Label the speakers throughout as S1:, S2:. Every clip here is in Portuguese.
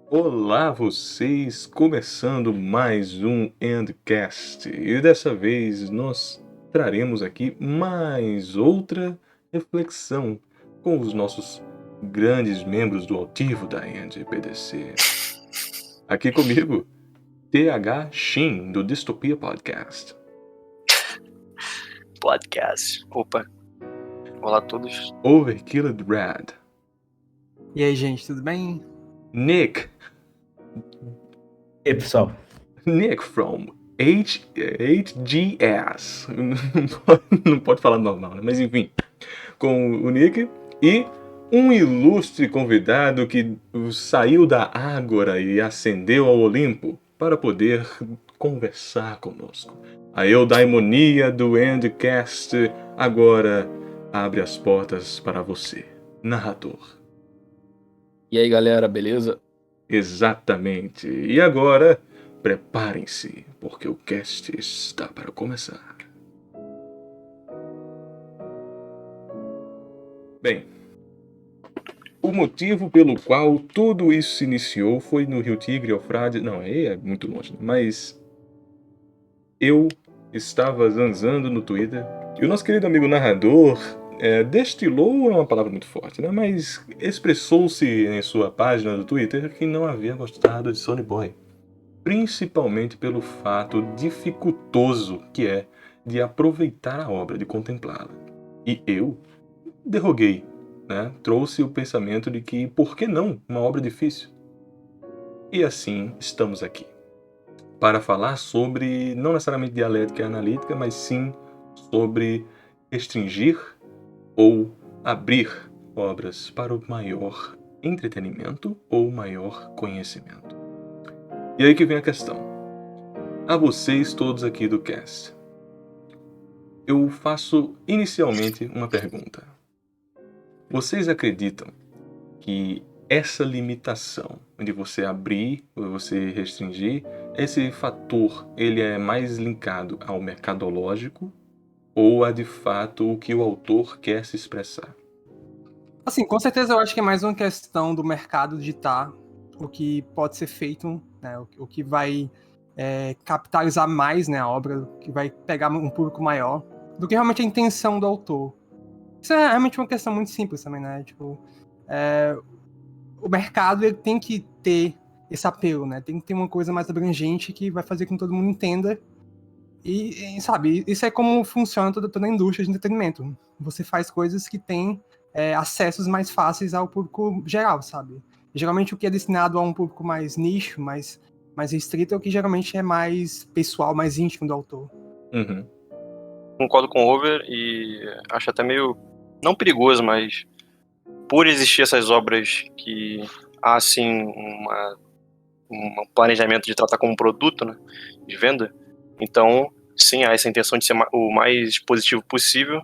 S1: Olá, vocês! Começando mais um Endcast. E dessa vez nós traremos aqui mais outra reflexão com os nossos grandes membros do altivo da EndPDC. Aqui comigo, TH Shin, do Distopia Podcast.
S2: Podcast. Opa. Olá a todos.
S1: Overkilled Red.
S3: E aí, gente, tudo bem?
S1: Nick.
S4: E aí, pessoal?
S1: Nick from HGS. Não pode falar normal, né? Mas enfim. Com o Nick e um ilustre convidado que saiu da Ágora e ascendeu ao Olimpo para poder conversar conosco. A eudaimonia do Endcast agora abre as portas para você, narrador.
S4: E aí, galera, beleza?
S1: Exatamente. E agora, preparem-se, porque o cast está para começar. Bem, o motivo pelo qual tudo isso se iniciou foi no Rio Tigre, Eufrades... Não, aí é muito longe, né? Mas eu estava zanzando no Twitter e o nosso querido amigo narrador destilou, é uma palavra muito forte, né? Mas expressou-se em sua página do Twitter que não havia gostado de Sonny Boy. Principalmente pelo fato dificultoso que é de aproveitar a obra, de contemplá-la. E eu derroguei, né? Trouxe o pensamento de que, por que não, uma obra difícil? E assim estamos aqui, para falar sobre, não necessariamente dialética e analítica, mas sim sobre restringir ou abrir obras para o maior entretenimento ou maior conhecimento. E aí que vem a questão. A vocês todos aqui do cast, eu faço inicialmente uma pergunta. Vocês acreditam que essa limitação de você abrir, ou você restringir, esse fator ele é mais linkado ao mercadológico ou a de fato o que o autor quer se expressar?
S3: Assim, com certeza eu acho que é mais uma questão do mercado ditar o que pode ser feito, né, o que vai capitalizar mais, né, a obra, o que vai pegar um público maior, do que realmente a intenção do autor. Isso é realmente uma questão muito simples também, né? Tipo, o mercado ele tem que ter esse apelo, né? Tem que ter uma coisa mais abrangente que vai fazer com que todo mundo entenda. E sabe, isso é como funciona toda a indústria de entretenimento. Você faz coisas que têm acessos mais fáceis ao público geral, sabe? E, geralmente o que é destinado a um público mais nicho, mais restrito, é o que geralmente é mais pessoal, mais íntimo do autor.
S1: Uhum.
S2: Concordo com o Over e acho até meio, não perigoso, mas por existir essas obras que há, assim, um planejamento de tratar como um produto, né, de venda, então, sim, há essa intenção de ser o mais positivo possível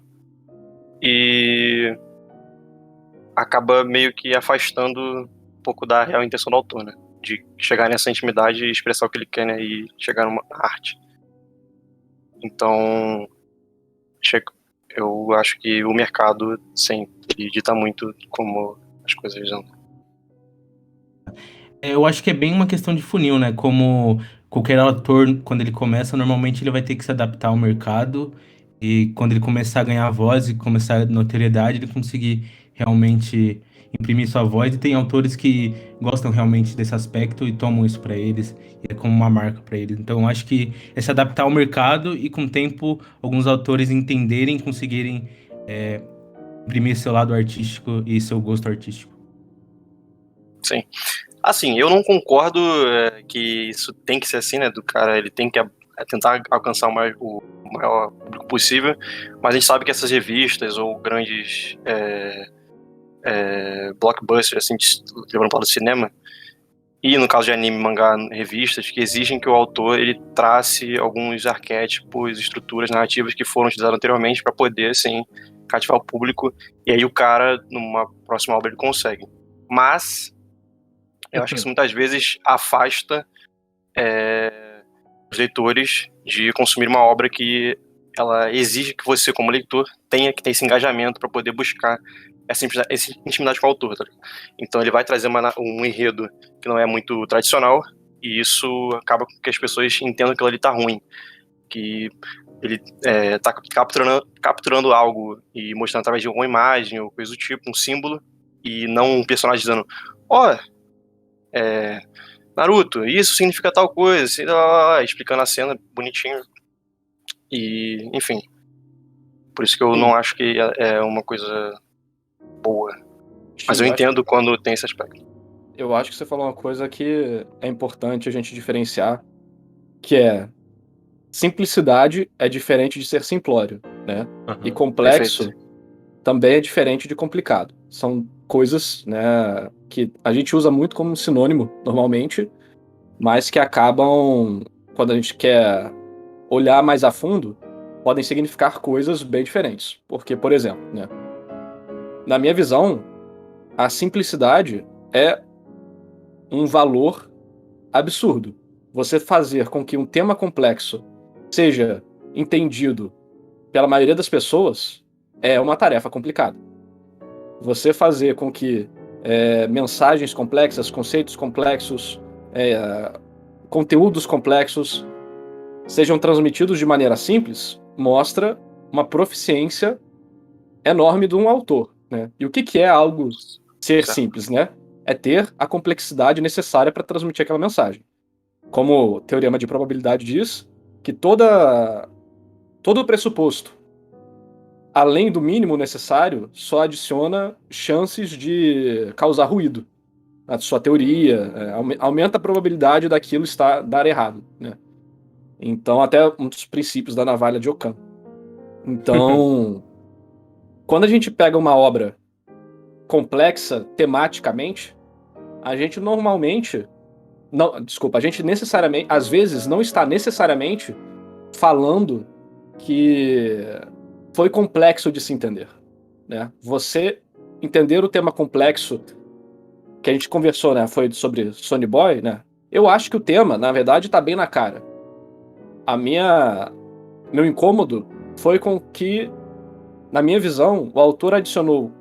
S2: e acaba meio que afastando um pouco da real intenção do autor, né, de chegar nessa intimidade e expressar o que ele quer, né, e chegar numa arte. Então, eu acho que o mercado, sim, ele dita muito como as coisas andam.
S4: Eu acho que é bem uma questão de funil, né? Como qualquer ator, quando ele começa, normalmente ele vai ter que se adaptar ao mercado. E quando ele começar a ganhar voz e começar a notoriedade, ele conseguir realmente imprimir sua voz. E tem autores que gostam realmente desse aspecto e tomam isso pra eles, e é como uma marca pra eles. Então, eu acho que é se adaptar ao mercado e, com o tempo, alguns autores entenderem, conseguirem imprimir seu lado artístico e seu gosto artístico.
S2: Sim. Assim, eu não concordo que isso tem que ser assim, né? Do cara, ele tem que tentar alcançar o maior público possível, mas a gente sabe que essas revistas ou grandes blockbusters, assim, levando para o cinema, e no caso de anime, mangá, revistas, que exigem que o autor ele trace alguns arquétipos, estruturas narrativas que foram utilizadas anteriormente para poder, assim, cativar o público, e aí o cara, numa próxima obra, ele consegue. Mas eu acho que isso muitas vezes afasta os leitores de consumir uma obra que ela exige que você, como leitor, tenha que ter esse engajamento para poder buscar essa intimidade com o autor, tá ligado? Então ele vai trazer um enredo que não é muito tradicional, e isso acaba com que as pessoas entendam que aquilo ali tá ruim, que ele tá capturando algo e mostrando através de uma imagem ou coisa do tipo, um símbolo, e não um personagem dizendo, Naruto, isso significa tal coisa, assim, explicando a cena bonitinho. E, enfim, por isso que eu não acho que é uma coisa boa. Mas eu entendo quando tem esse aspecto.
S5: Eu acho que você falou uma coisa que é importante a gente diferenciar, que é simplicidade é diferente de ser simplório, né? E complexo também é diferente de complicado. São coisas, né, que a gente usa muito como sinônimo normalmente, mas que acabam, quando a gente quer olhar mais a fundo, podem significar coisas bem diferentes. Porque, por exemplo, né, na minha visão, a simplicidade é um valor absurdo. Você fazer com que um tema complexo seja entendido pela maioria das pessoas é uma tarefa complicada. Você fazer com que mensagens complexas, conceitos complexos, conteúdos complexos sejam transmitidos de maneira simples mostra uma proficiência enorme de um autor, né? E o que é algo ser simples, né? É ter a complexidade necessária para transmitir aquela mensagem. Como o teorema de probabilidade diz, que todo o pressuposto, além do mínimo necessário, só adiciona chances de causar ruído na sua teoria, aumenta a probabilidade daquilo dar errado, né? Então, até um dos princípios da navalha de Ockham. Então, quando a gente pega uma obra complexa tematicamente, a gente normalmente a gente necessariamente, às vezes, não está necessariamente falando que foi complexo de se entender, né? Você entender o tema complexo que a gente conversou, né? Foi sobre Sonny Boy, né? Eu acho que o tema, na verdade, está bem na cara. Meu incômodo foi com que, na minha visão, o autor adicionou,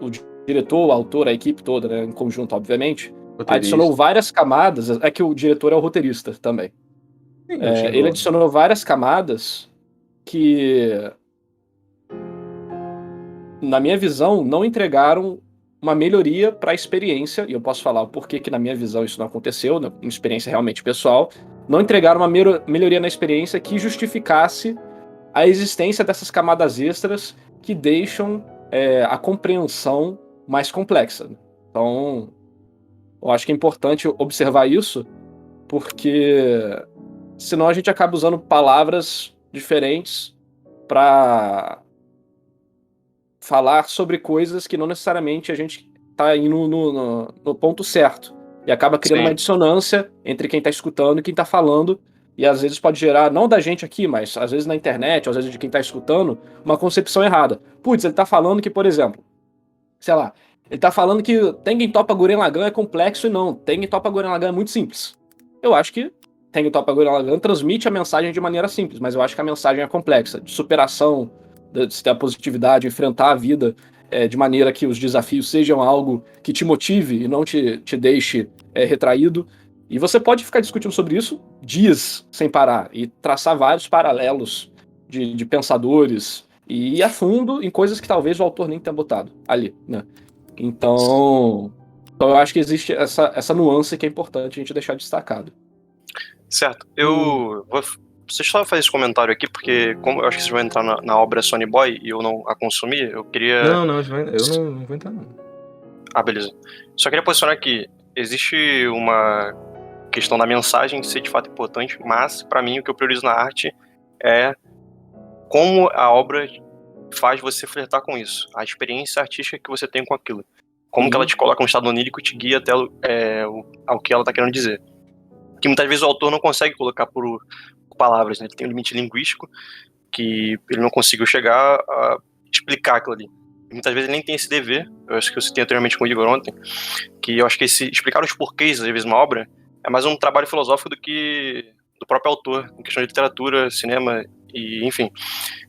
S5: o diretor, o autor, a equipe toda, né, em conjunto, obviamente, adicionou várias camadas. É que o diretor é o roteirista também. Ele adicionou várias camadas que, na minha visão, não entregaram uma melhoria para a experiência, e eu posso falar o porquê que, na minha visão, isso não aconteceu, uma experiência realmente pessoal, não entregaram uma melhoria na experiência que justificasse a existência dessas camadas extras que deixam a compreensão mais complexa. Então, eu acho que é importante observar isso, porque senão a gente acaba usando palavras diferentes para falar sobre coisas que não necessariamente a gente está indo no ponto certo. E acaba criando uma dissonância entre quem está escutando e quem está falando, e às vezes pode gerar, não da gente aqui, mas às vezes na internet, às vezes de quem está escutando, uma concepção errada. Putz, ele está falando que, por exemplo, sei lá, ele está falando que Tengen Toppa Gurren Lagann é complexo e não, Tengen Toppa Gurren Lagann é muito simples. Eu acho que Tengen Toppa Gurren Lagann transmite a mensagem de maneira simples, mas eu acho que a mensagem é complexa, de superação, de ter a positividade, enfrentar a vida de maneira que os desafios sejam algo que te motive e não te deixe retraído. E você pode ficar discutindo sobre isso dias sem parar e traçar vários paralelos de pensadores e ir a fundo em coisas que talvez o autor nem tenha botado ali, né? Então eu acho que existe essa nuance que é importante a gente deixar destacado.
S2: Certo. Eu vou só fazer esse comentário aqui, porque como eu acho que vocês vão entrar na obra Sonny Boy e eu não a consumi, eu queria...
S1: Não, eu não vou entrar, não.
S2: Ah, beleza. Só queria posicionar que existe uma questão da mensagem ser de fato importante, mas, pra mim, o que eu priorizo na arte é como a obra faz você flertar com isso. A experiência artística que você tem com aquilo. Como que ela te coloca no estado onírico e te guia até ao que ela tá querendo dizer. Que muitas vezes o autor não consegue colocar por palavras, né? Ele tem um limite linguístico que ele não conseguiu chegar a explicar aquilo ali. E muitas vezes ele nem tem esse dever. Eu acho que eu citei anteriormente com o Igor ontem, que eu acho que explicar os porquês, às vezes, uma obra, é mais um trabalho filosófico do que do próprio autor, em questão de literatura, cinema e, enfim.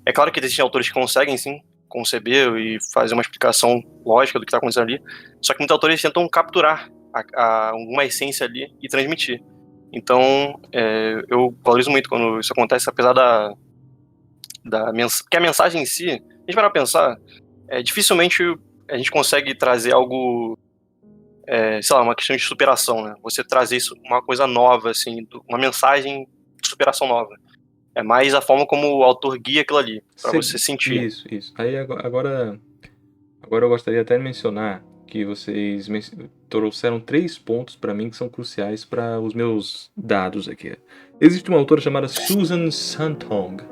S2: É claro que existem autores que conseguem, sim, conceber e fazer uma explicação lógica do que está acontecendo ali. Só que muitos autores tentam capturar uma essência ali e transmitir. Então, eu valorizo muito quando isso acontece, apesar porque a mensagem em si, a gente vai pensar, dificilmente a gente consegue trazer algo, sei lá, uma questão de superação, né? Você trazer isso, uma coisa nova, assim, uma mensagem de superação nova. É mais a forma como o autor guia aquilo ali, pra você sentir.
S1: Isso. Aí agora eu gostaria até de mencionar que vocês trouxeram 3 pontos para mim que são cruciais para os meus dados aqui. Existe uma autora chamada Susan Sontag.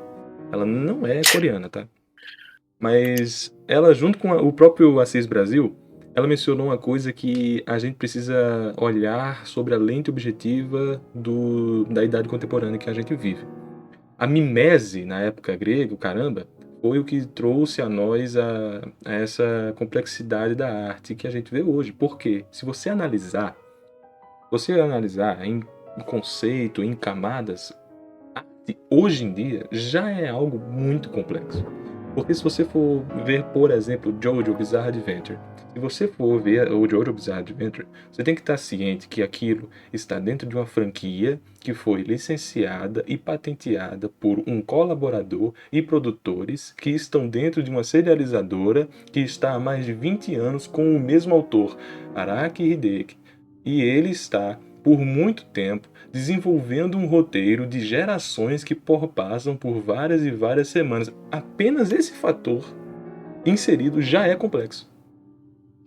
S1: Ela não é coreana, tá? Mas ela, junto com o próprio Assis Brasil, ela mencionou uma coisa que a gente precisa olhar sobre a lente objetiva da idade contemporânea que a gente vive. A mimese, na época grega, caramba, foi o que trouxe a nós a essa complexidade da arte que a gente vê hoje. Por quê? Se você analisar em conceito, em camadas, a arte hoje em dia já é algo muito complexo. Porque se você for ver, por exemplo, JoJo Bizarre Adventure, se você for ver o JoJo Bizarre Adventure, você tem que estar ciente que aquilo está dentro de uma franquia que foi licenciada e patenteada por um colaborador e produtores que estão dentro de uma serializadora que está há mais de 20 anos com o mesmo autor, Araki Hideki. E ele está, por muito tempo, desenvolvendo um roteiro de gerações que passam por várias e várias semanas. Apenas esse fator inserido já é complexo.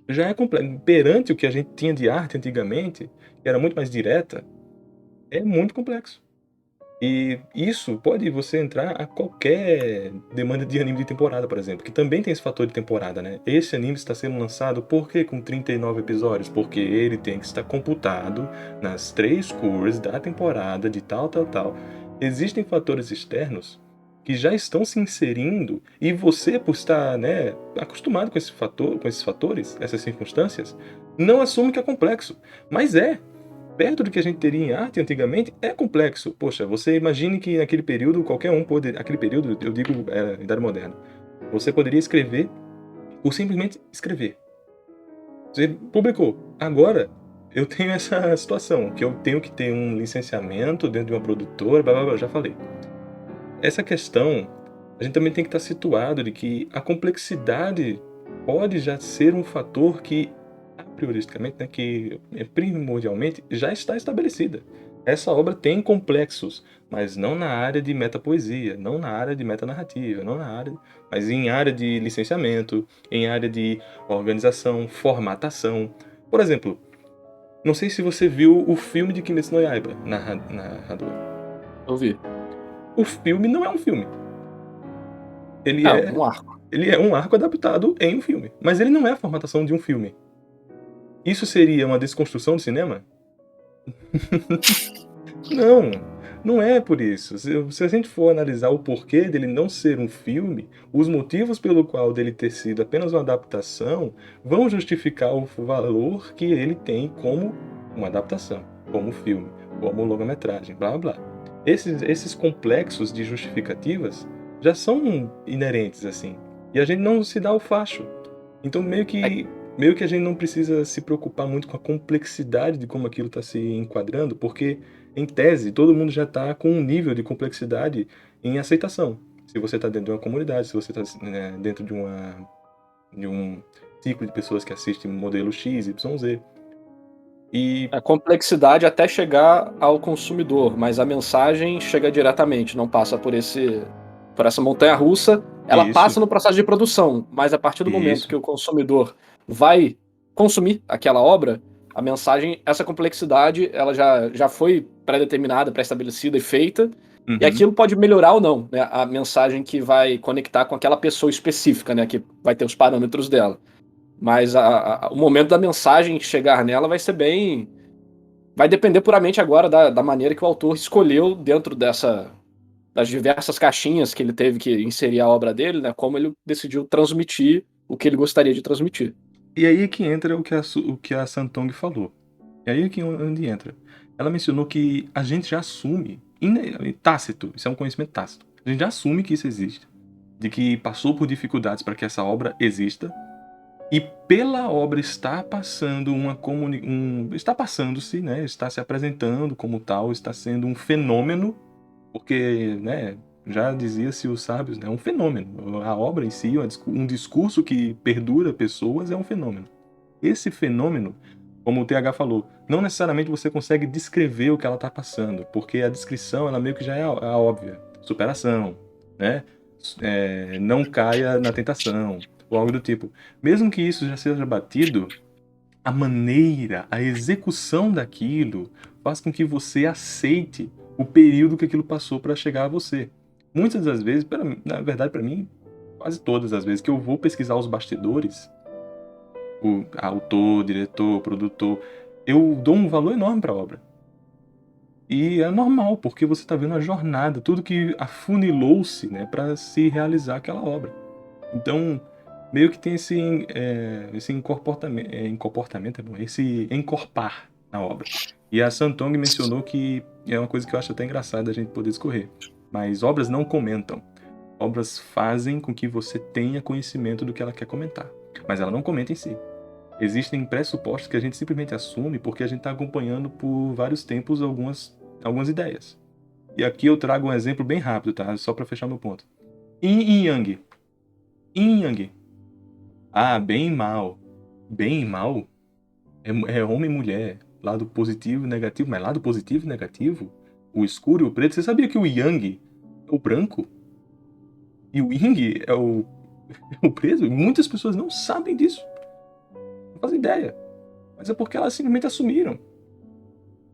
S1: Já é complexo. Perante o que a gente tinha de arte antigamente, que era muito mais direta, é muito complexo. E isso pode você entrar a qualquer demanda de anime de temporada, por exemplo, que também tem esse fator de temporada, né? Esse anime está sendo lançado por quê com 39 episódios? Porque ele tem que estar computado nas 3 cores da temporada de tal. Existem fatores externos que já estão se inserindo e você, por estar, né, acostumado com esses fatores, essas circunstâncias, não assume que é complexo. Mas perto do que a gente teria em arte antigamente, é complexo. Poxa, você imagine que naquele período, qualquer um poderia... Aquele período, eu digo, Idade Moderna. Você poderia escrever ou simplesmente escrever. Você publicou. Agora, eu tenho essa situação, que eu tenho que ter um licenciamento dentro de uma produtora, blá, blá, blá, já falei. Essa questão, a gente também tem que estar situado de que a complexidade pode já ser um fator que prioristicamente, né, que primordialmente já está estabelecida. Essa obra tem complexos, mas não na área de metapoesia, não na área de metanarrativa, mas em área de licenciamento, em área de organização, formatação. Por exemplo, não sei se você viu o filme de Kimetsu no Yaiba, narrador.
S5: Eu vi.
S1: O filme não é um filme.
S5: Um arco.
S1: Ele é um arco adaptado em um filme, mas ele não é a formatação de um filme. Isso seria uma desconstrução do cinema? Não é por isso. Se a gente for analisar o porquê dele não ser um filme, os motivos pelo qual dele ter sido apenas uma adaptação vão justificar o valor que ele tem como uma adaptação, como filme, como longa-metragem, blá blá. Esses complexos de justificativas já são inerentes, assim. E a gente não se dá o facho. Então meio que a gente não precisa se preocupar muito com a complexidade de como aquilo está se enquadrando, porque, em tese, todo mundo já está com um nível de complexidade em aceitação. Se você está dentro de uma comunidade, se você está dentro de um ciclo de pessoas que assistem modelo X, Y, Z. E
S5: A complexidade até chegar ao consumidor, mas a mensagem chega diretamente, não passa por essa montanha-russa. Ela
S1: Isso.
S5: passa no processo de produção, mas a partir do momento
S1: Isso.
S5: que o consumidor vai consumir aquela obra, a mensagem, essa complexidade, ela já foi pré-determinada, pré-estabelecida e feita, e aquilo pode melhorar ou não, né? A mensagem que vai conectar com aquela pessoa específica, né? Que vai ter os parâmetros dela. Mas o momento da mensagem chegar nela vai ser bem... Vai depender puramente agora da maneira que o autor escolheu dentro das diversas caixinhas que ele teve que inserir a obra dele, né? Como ele decidiu transmitir o que ele gostaria de transmitir.
S1: E aí que entra o que a Santong falou. E aí que onde entra. Ela mencionou que a gente já assume, tácito, isso é um conhecimento tácito. A gente já assume que isso existe. de que passou por dificuldades para que essa obra exista, e pela obra está passando está passando-se, né? Está se apresentando como tal, está sendo um fenômeno, porque, né? Já dizia-se os sábios, né? É um fenômeno. A obra em si, um discurso que perdura pessoas, é um fenômeno. Esse fenômeno, como o TH falou, não necessariamente você consegue descrever o que ela está passando, porque a descrição, ela meio que já é a óbvia. Superação, né? Não caia na tentação, ou algo do tipo. Mesmo que isso já seja batido, a maneira, a execução daquilo faz com que você aceite o período que aquilo passou para chegar a você. Muitas das vezes, na verdade, para mim, quase todas as vezes que eu vou pesquisar os bastidores, o autor, diretor, produtor, eu dou um valor enorme para a obra. E é normal, porque você está vendo a jornada, tudo que afunilou-se, né, para se realizar aquela obra. Então, meio que tem esse comportamento, esse encorpar na obra. E a Santong mencionou que é uma coisa que eu acho até engraçada a gente poder discorrer. Mas obras não comentam. Obras fazem com que você tenha conhecimento do que ela quer comentar. Mas ela não comenta em si. Existem pressupostos que a gente simplesmente assume porque a gente está acompanhando por vários tempos algumas ideias. E aqui eu trago um exemplo bem rápido, tá? Só para fechar meu ponto. Yin Yang. Yin Yang. Ah, bem e mal. Bem e mal? É homem e mulher. Lado positivo e negativo. Mas lado positivo e negativo? O escuro e o preto. Você sabia que o Yang é o branco? E o Yin é o preto? Muitas pessoas não sabem disso. Não fazem ideia. Mas é porque elas simplesmente assumiram.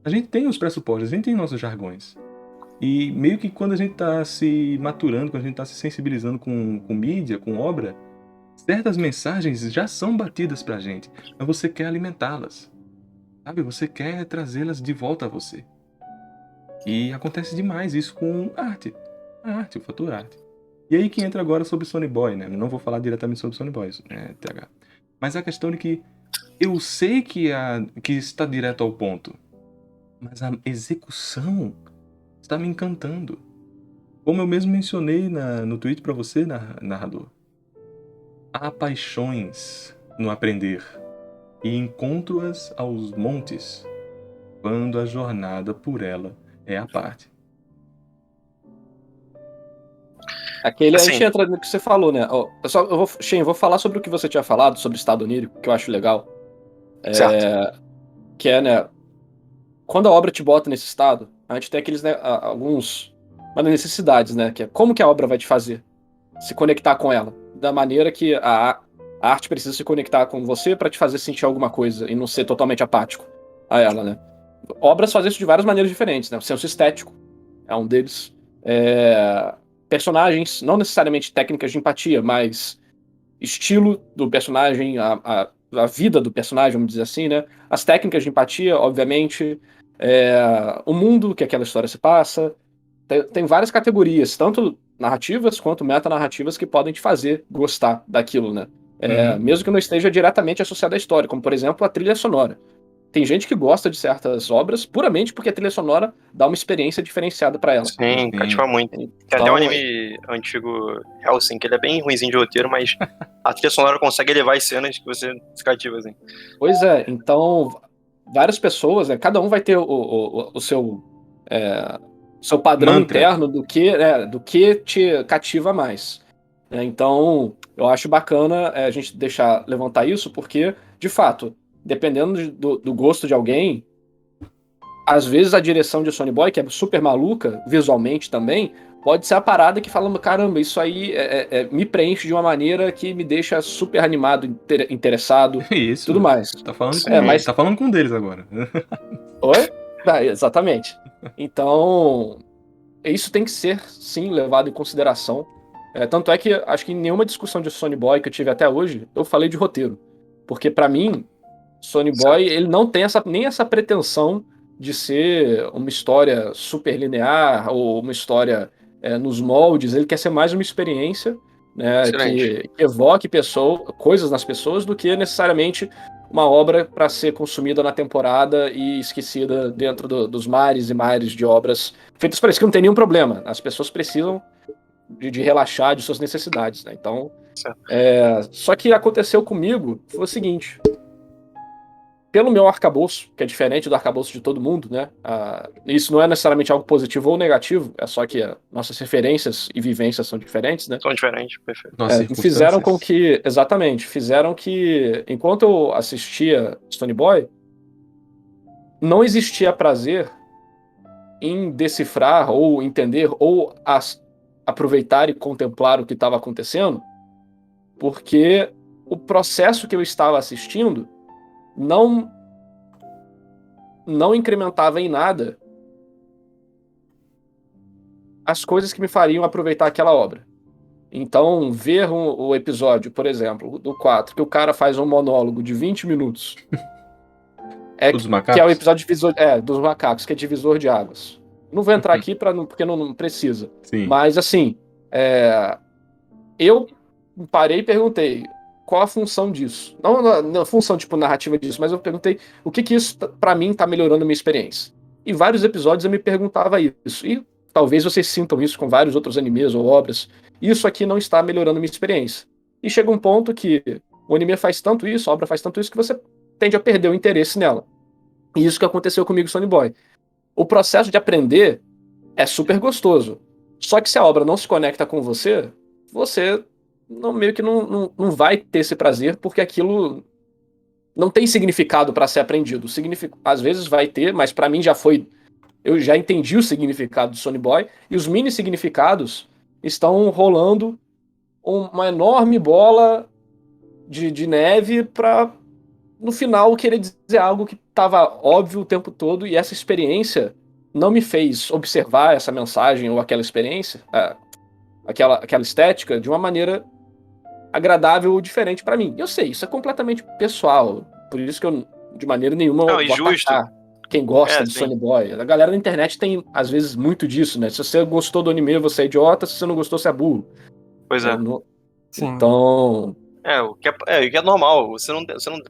S1: A gente tem os pressupostos, a gente tem nossos jargões. E meio que quando a gente está se maturando, quando a gente está se sensibilizando com mídia, com obra, certas mensagens já são batidas pra gente, mas você quer alimentá-las. Sabe? Você quer trazê-las de volta a você. E acontece demais isso com arte. A arte, o fator arte. E aí que entra agora sobre Sony Boy, né? Eu não vou falar diretamente sobre Sony Boy, TH. Mas a questão de que eu sei que está direto ao ponto, mas a execução está me encantando. Como eu mesmo mencionei no tweet pra você, narrador. Há paixões no aprender, e encontro-as aos montes, quando a jornada por ela é a parte.
S5: A
S2: Assim,
S5: gente entra no que você falou, né? Ó, pessoal, eu vou falar sobre o que você tinha falado, sobre o estado onírico, que eu acho legal.
S2: certo.
S5: Que é, né? Quando a obra te bota nesse estado, a gente tem aqueles, né, umas necessidades, né? Que é como que a obra vai te fazer se conectar com ela. Da maneira que a arte precisa se conectar com você para te fazer sentir alguma coisa e não ser totalmente apático a ela, né? Obras fazem isso de várias maneiras diferentes, né? O senso estético é um deles. Personagens, não necessariamente técnicas de empatia, mas estilo do personagem, a vida do personagem, vamos dizer assim, né? As técnicas de empatia, obviamente, o mundo que aquela história se passa. Tem várias categorias, tanto narrativas quanto metanarrativas, que podem te fazer gostar daquilo, né? Mesmo que não esteja diretamente associado à história, como, por exemplo, a trilha sonora. Tem gente que gosta de certas obras puramente porque a trilha sonora dá uma experiência diferenciada pra ela.
S2: Sim, cativa muito. Tem até um anime antigo, Hellsing, que ele é bem ruinzinho de roteiro, mas a trilha sonora consegue elevar as cenas que você se cativa, assim.
S5: Pois é, então várias pessoas, né, cada um vai ter o seu padrão
S1: Mantra.
S5: interno do que te cativa mais. Então, eu acho bacana a gente levantar isso, porque, de fato, dependendo do gosto de alguém, às vezes a direção de Sony Boy, que é super maluca, visualmente também, pode ser a parada que fala, caramba, isso aí me preenche de uma maneira que me deixa super animado, interessado,
S1: Isso.
S5: tudo mais.
S1: Tá falando com,
S5: mas...
S1: tá falando com um deles agora.
S5: Oi? Exatamente. Então, isso tem que ser, sim, levado em consideração. Tanto é que acho que em nenhuma discussão de Sony Boy que eu tive até hoje, eu falei de roteiro. Porque, pra mim, Sony Boy, ele não tem nem essa pretensão de ser uma história super linear ou uma história nos moldes. Ele quer ser mais uma experiência, né, que evoque coisas nas pessoas do que necessariamente uma obra para ser consumida na temporada e esquecida dentro dos mares e mares de obras feitas para isso, que não tem nenhum problema. As pessoas precisam de relaxar de suas necessidades, né? Então,
S2: Certo.
S5: só que aconteceu comigo foi o seguinte: pelo meu arcabouço, que é diferente do arcabouço de todo mundo, né? Isso não é necessariamente algo positivo ou negativo, é só que nossas referências e vivências são diferentes, né?
S2: São diferentes, perfeito.
S1: Nossas
S5: Fizeram com
S1: circunstâncias.
S5: que, exatamente, fizeram que, enquanto eu assistia Stone Boy, não existia prazer em decifrar ou entender ou aproveitar e contemplar o que estava acontecendo, porque o processo que eu estava assistindo não incrementava em nada as coisas que me fariam aproveitar aquela obra. Então, ver o episódio, por exemplo, do 4, que o cara faz um monólogo de 20 minutos,
S1: Dos
S5: que é o
S1: macacos?
S5: episódio dos macacos, que é divisor de águas. Não vou entrar aqui porque não precisa.
S1: Sim.
S5: Mas, assim, eu parei e perguntei qual a função disso. Não a função, tipo, narrativa disso, mas eu perguntei o que isso, pra mim, tá melhorando a minha experiência. Em vários episódios eu me perguntava isso. E talvez vocês sintam isso com vários outros animes ou obras. Isso aqui não está melhorando a minha experiência. E chega um ponto que o anime faz tanto isso, a obra faz tanto isso, que você tende a perder o interesse nela. E isso que aconteceu comigo com Sonny Boy. O processo de aprender é super gostoso. Só que se a obra não se conecta com você meio que não vai ter esse prazer, porque aquilo não tem significado para ser aprendido. Às vezes vai ter, mas para mim já foi. Eu já entendi o significado do Sonny Boy, e os mini significados estão rolando uma enorme bola de neve para no final querer dizer algo que estava óbvio o tempo todo, e essa experiência não me fez observar essa mensagem ou aquela experiência, aquela estética, de uma maneira agradável ou diferente para mim. Eu sei, isso é completamente pessoal, por isso que eu, de maneira nenhuma,
S2: Não, e
S5: vou
S2: justo.
S5: atacar quem gosta de
S2: Sim.
S5: Sonny Boy. A galera na internet tem, às vezes, muito disso, né? Se você gostou do anime, você é idiota, se você não gostou, você é burro.
S2: Pois é.
S3: Sim.
S5: Então,
S2: O que é normal. Você não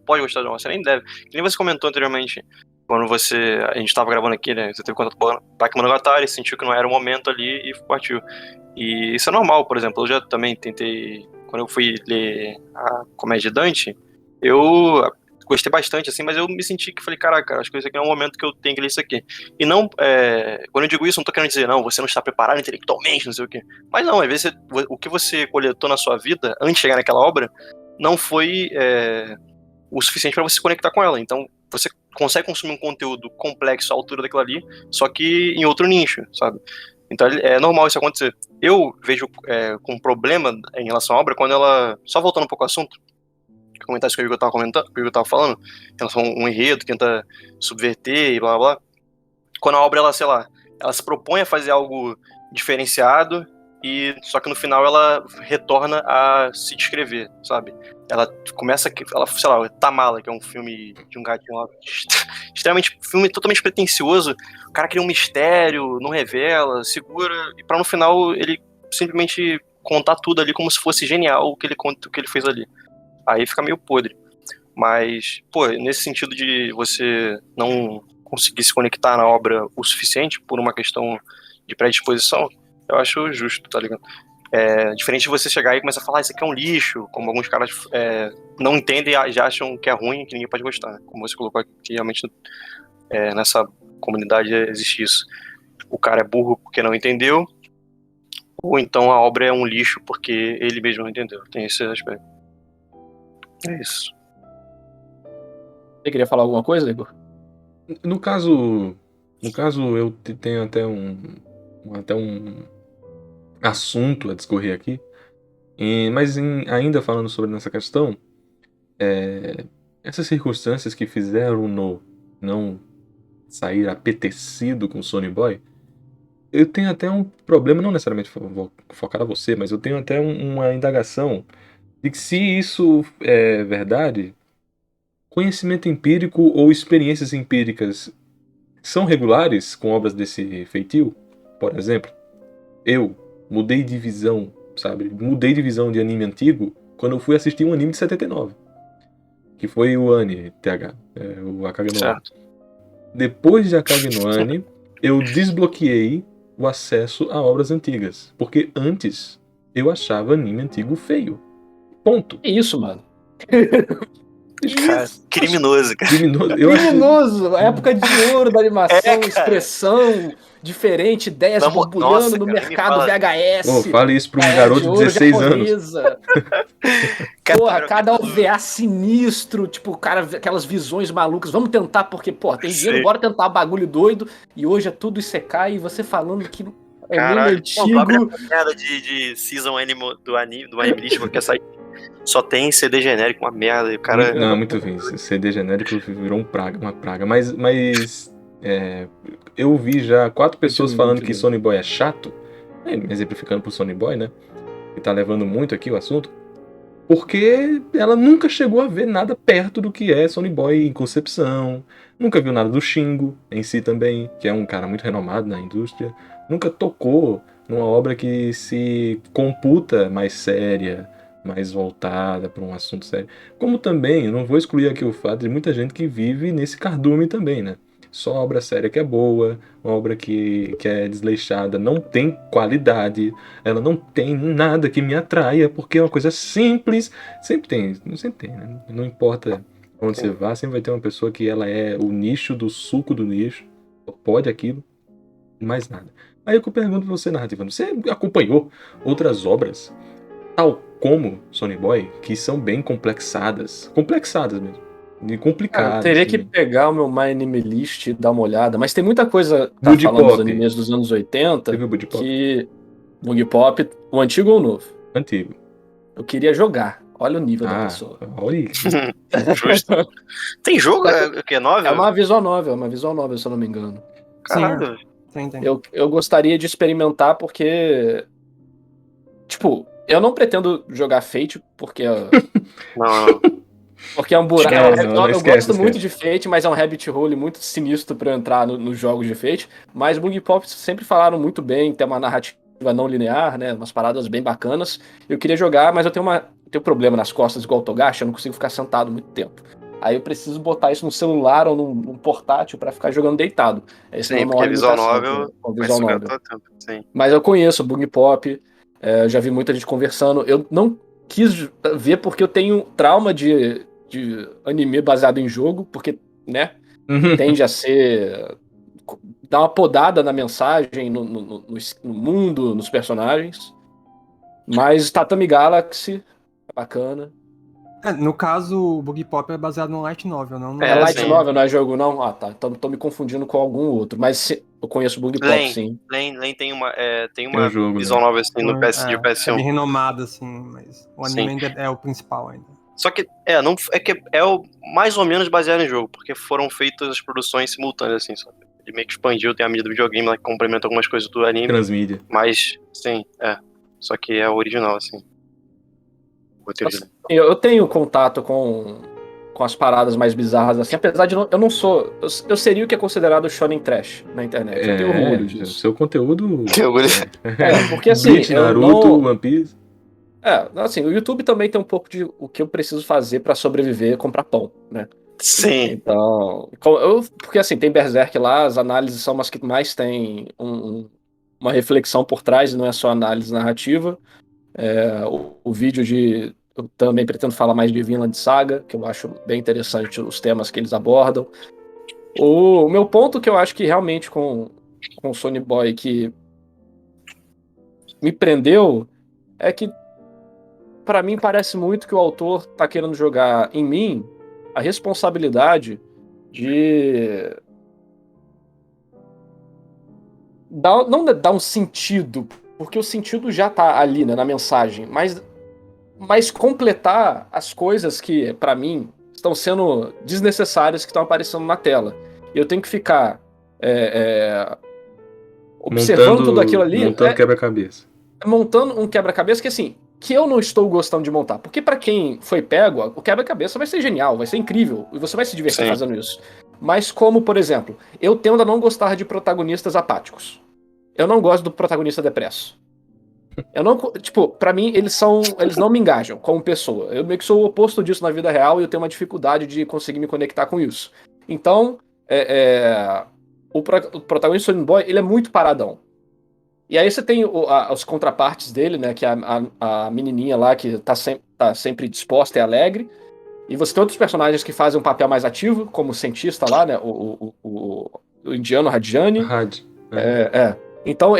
S2: pode gostar de uma, você nem deve. Que nem você comentou anteriormente, quando a gente tava gravando aqui, né? Você teve contato com o Bakemonogatari, sentiu que não era o momento ali e partiu. E isso é normal, por exemplo. Eu já também tentei, quando eu fui ler a Comédia de Dante, eu gostei bastante, assim, mas eu me senti que falei, caraca, acho que esse aqui é um momento que eu tenho que ler isso aqui. E não, quando eu digo isso, não tô querendo dizer, não, você não está preparado intelectualmente, não sei o quê. Mas não, às vezes o que você coletou na sua vida, antes de chegar naquela obra, não foi o suficiente para você se conectar com ela. Então, você consegue consumir um conteúdo complexo à altura daquilo ali, só que em outro nicho, sabe? Então é normal isso acontecer. Eu vejo com um problema em relação à obra quando ela, só voltando um pouco ao assunto, comentar isso que eu tava comentando, que eu tava falando, em relação a um enredo, tenta subverter e blá blá blá. Quando a obra, ela, sei lá, ela se propõe a fazer algo diferenciado, e só que no final ela retorna a se descrever, sabe? Ela começa, sei lá, Tamala, que é um filme de um gatinho lá, filme totalmente pretencioso, o cara cria um mistério, não revela, segura, e pra no final ele simplesmente contar tudo ali como se fosse genial o que ele fez ali. Aí fica meio podre. Mas, pô, nesse sentido de você não conseguir se conectar na obra o suficiente por uma questão de predisposição, eu acho justo, tá ligado? Diferente de você chegar e começar a falar, isso aqui é um lixo, como alguns caras não entendem e já acham que é ruim, que ninguém pode gostar, né? Como você colocou aqui, realmente nessa comunidade existe isso. O cara é burro porque não entendeu, ou então a obra é um lixo porque ele mesmo não entendeu. Tem esse aspecto. É isso.
S5: você queria falar alguma coisa, Igor?
S1: No caso eu tenho até um assunto a discorrer aqui. Mas ainda falando sobre essa questão, essas circunstâncias que fizeram não sair apetecido com Sonny Boy, eu tenho até um problema, não necessariamente vou focar a você, mas eu tenho até uma indagação de que se isso é verdade, conhecimento empírico ou experiências empíricas são regulares com obras desse feitio? Por exemplo, eu mudei de visão, sabe? Mudei de visão de anime antigo quando eu fui assistir um anime de 79, que foi o Ani TH, o Akage no Ani.
S2: Certo.
S1: Depois de Akage no Ani, eu desbloqueei o acesso a obras antigas. Porque antes eu achava anime antigo feio. Ponto.
S5: Que isso, mano?
S2: Cara, criminoso, cara.
S1: Criminoso. Eu achei...
S5: Criminoso! Época de ouro da animação,
S2: cara.
S5: expressão diferente, ideias
S2: Nossa,
S5: borbulhando no
S2: cara,
S5: mercado
S2: nem
S5: VHS.
S1: Pô, fale isso pra um
S5: Era
S1: garoto
S5: de
S1: de
S5: ouro
S1: 16 anos.
S5: japonesa. Porra, cada OVA sinistro, tipo, cara, aquelas visões malucas. Vamos tentar, porque, pô, tem dinheiro,
S2: Sim.
S5: bora tentar bagulho doido. E hoje é tudo Isekai e você falando que é
S2: Caralho,
S5: anime
S2: pô, tu abre
S5: antigo.
S2: a merda de season anime do anime list, porque só tem CD genérico, uma merda. E o cara.
S1: Não, muito ruim. CD genérico virou uma praga. Mas eu vi já 4 pessoas falando que Sony Boy é chato. Exemplificando pro Sony Boy, né? Que tá levando muito aqui o assunto. Porque ela nunca chegou a ver nada perto do que é Sony Boy em concepção. Nunca viu nada do Shingo em si também, que é um cara muito renomado na indústria. Nunca tocou numa obra que se computa mais séria, mais voltada para um assunto sério. Como também, eu não vou excluir aqui o fato de muita gente que vive nesse cardume também, né? Só obra séria que é boa, uma obra que é desleixada, não tem qualidade, ela não tem nada que me atraia, porque é uma coisa simples. Sempre tem, né? Não importa onde você vá, sempre vai ter uma pessoa que ela é o nicho do suco do nicho, pode aquilo, mais nada. Aí eu pergunto pra você, narrativa, você acompanhou outras obras, tal como Sony Boy, que são bem complexadas mesmo. De complicado.
S5: Eu teria
S1: assim.
S5: que pegar o meu My Anime List e dar uma olhada, mas tem muita coisa
S1: Boogie
S5: falando dos
S1: Pop.
S5: animes dos anos 80
S1: Você viu Boogie Pop?
S5: que Boogie Pop, o antigo ou o novo?
S1: Antigo.
S5: Eu queria jogar. Olha o nível da pessoa.
S1: Olha.
S2: Justo. Tem jogo? O que? 9?
S5: É uma visual novel, se eu não me engano.
S2: Caralho.
S3: Tem.
S5: Eu gostaria de experimentar porque, tipo, eu não pretendo jogar Fate porque
S2: Não.
S5: porque é um buraco.
S1: Não,
S5: Eu
S1: esquece.
S5: gosto muito de Fate, mas é um rabbit hole muito sinistro pra eu entrar nos jogos de Fate. Mas Boogie Pop sempre falaram muito bem, tem uma narrativa não linear, né? Umas paradas bem bacanas. Eu queria jogar, mas eu tenho um problema nas costas igual o Togashi, eu não consigo ficar sentado muito tempo. Aí eu preciso botar isso no celular ou num portátil pra ficar jogando deitado. Essa
S2: Sim,
S5: é uma
S2: porque visual
S5: limitação
S2: novel
S5: com
S2: vai
S5: visual
S2: sugar
S5: novel.
S2: todo tempo. Sim.
S5: Mas eu conheço o Boogie Pop, já vi muita gente conversando. Eu não quis ver porque eu tenho trauma de anime baseado em jogo, porque, né, tende a ser... dar uma podada na mensagem, no mundo, nos personagens. Mas Tatami Galaxy, bacana.
S3: No caso, o Boogie Pop é baseado no Light Novel, não no...
S5: É Light
S2: sim.
S5: Novel, não é jogo, não? Ah, tá. Então tô me confundindo com algum outro. Mas eu conheço o Boogie Pop, sim.
S2: Lane tem uma
S1: um jogo,
S2: visual
S1: né?
S2: novel assim no
S3: É
S2: PS1.
S3: bem renomado, assim, mas o anime ainda é o principal ainda.
S2: Só que é o mais ou menos baseado em jogo, porque foram feitas as produções simultâneas, assim, sabe? Ele meio que expandiu, tem a mídia do videogame lá que complementa algumas coisas do anime,
S1: Transmídia.
S2: mas, sim, só que é o original, assim. O roteiro original.
S5: Eu tenho contato com as paradas mais bizarras, assim, apesar de eu não sou... Eu seria o que é considerado shonen trash na internet. Eu tenho orgulho disso.
S1: Seu conteúdo...
S5: Porque assim,
S1: Bleach, Naruto, One Piece...
S5: assim, o YouTube também tem um pouco de o que eu preciso fazer pra sobreviver e comprar pão, né?
S2: Sim.
S5: Então, porque assim, tem Berserk lá, as análises são umas que mais tem uma reflexão por trás, e não é só análise narrativa. O vídeo eu também pretendo falar mais de Vinland Saga, que eu acho bem interessante os temas que eles abordam. O meu ponto que eu acho que realmente com Sony Boy que me prendeu é que pra mim parece muito que o autor tá querendo jogar em mim a responsabilidade de não dar um sentido, porque o sentido já tá ali, né, na mensagem, mas completar as coisas que, pra mim, estão sendo desnecessárias que estão aparecendo na tela. Eu tenho que ficar observando tudo aquilo ali.
S1: Montando quebra-cabeça.
S5: Montando um quebra-cabeça que, assim, que eu não estou gostando de montar. Porque pra quem foi pego, o quebra-cabeça vai ser genial, vai ser incrível. E você vai se divertir fazendo isso. Mas como, por exemplo, eu tendo a não gostar de protagonistas apáticos. Eu não gosto do protagonista depresso. Eu não, tipo, pra mim, eles não me engajam como pessoa. Eu meio que sou o oposto disso na vida real e eu tenho uma dificuldade de conseguir me conectar com isso. Então, o protagonista Sonic Boy, ele é muito paradão. E aí você tem os contrapartes dele, né? Que é a menininha lá que tá sempre disposta e alegre. E você tem outros personagens que fazem um papel mais ativo, como o cientista lá, né? O indiano Rajani.
S1: Rádio.
S5: Então,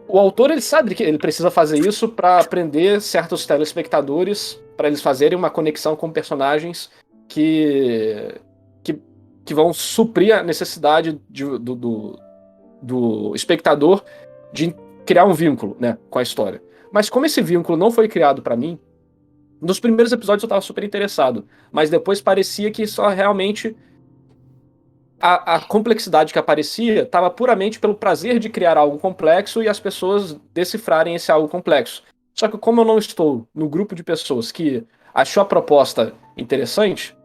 S5: o autor ele sabe que ele precisa fazer isso para prender certos telespectadores, para eles fazerem uma conexão com personagens que vão suprir a necessidade do espectador de criar um vínculo, né, com a história. Mas como esse vínculo não foi criado para mim, nos primeiros episódios eu estava super interessado, mas depois parecia que só realmente a complexidade que aparecia estava puramente pelo prazer de criar algo complexo e as pessoas decifrarem esse algo complexo. Só que como eu não estou no grupo de pessoas que achou a proposta interessante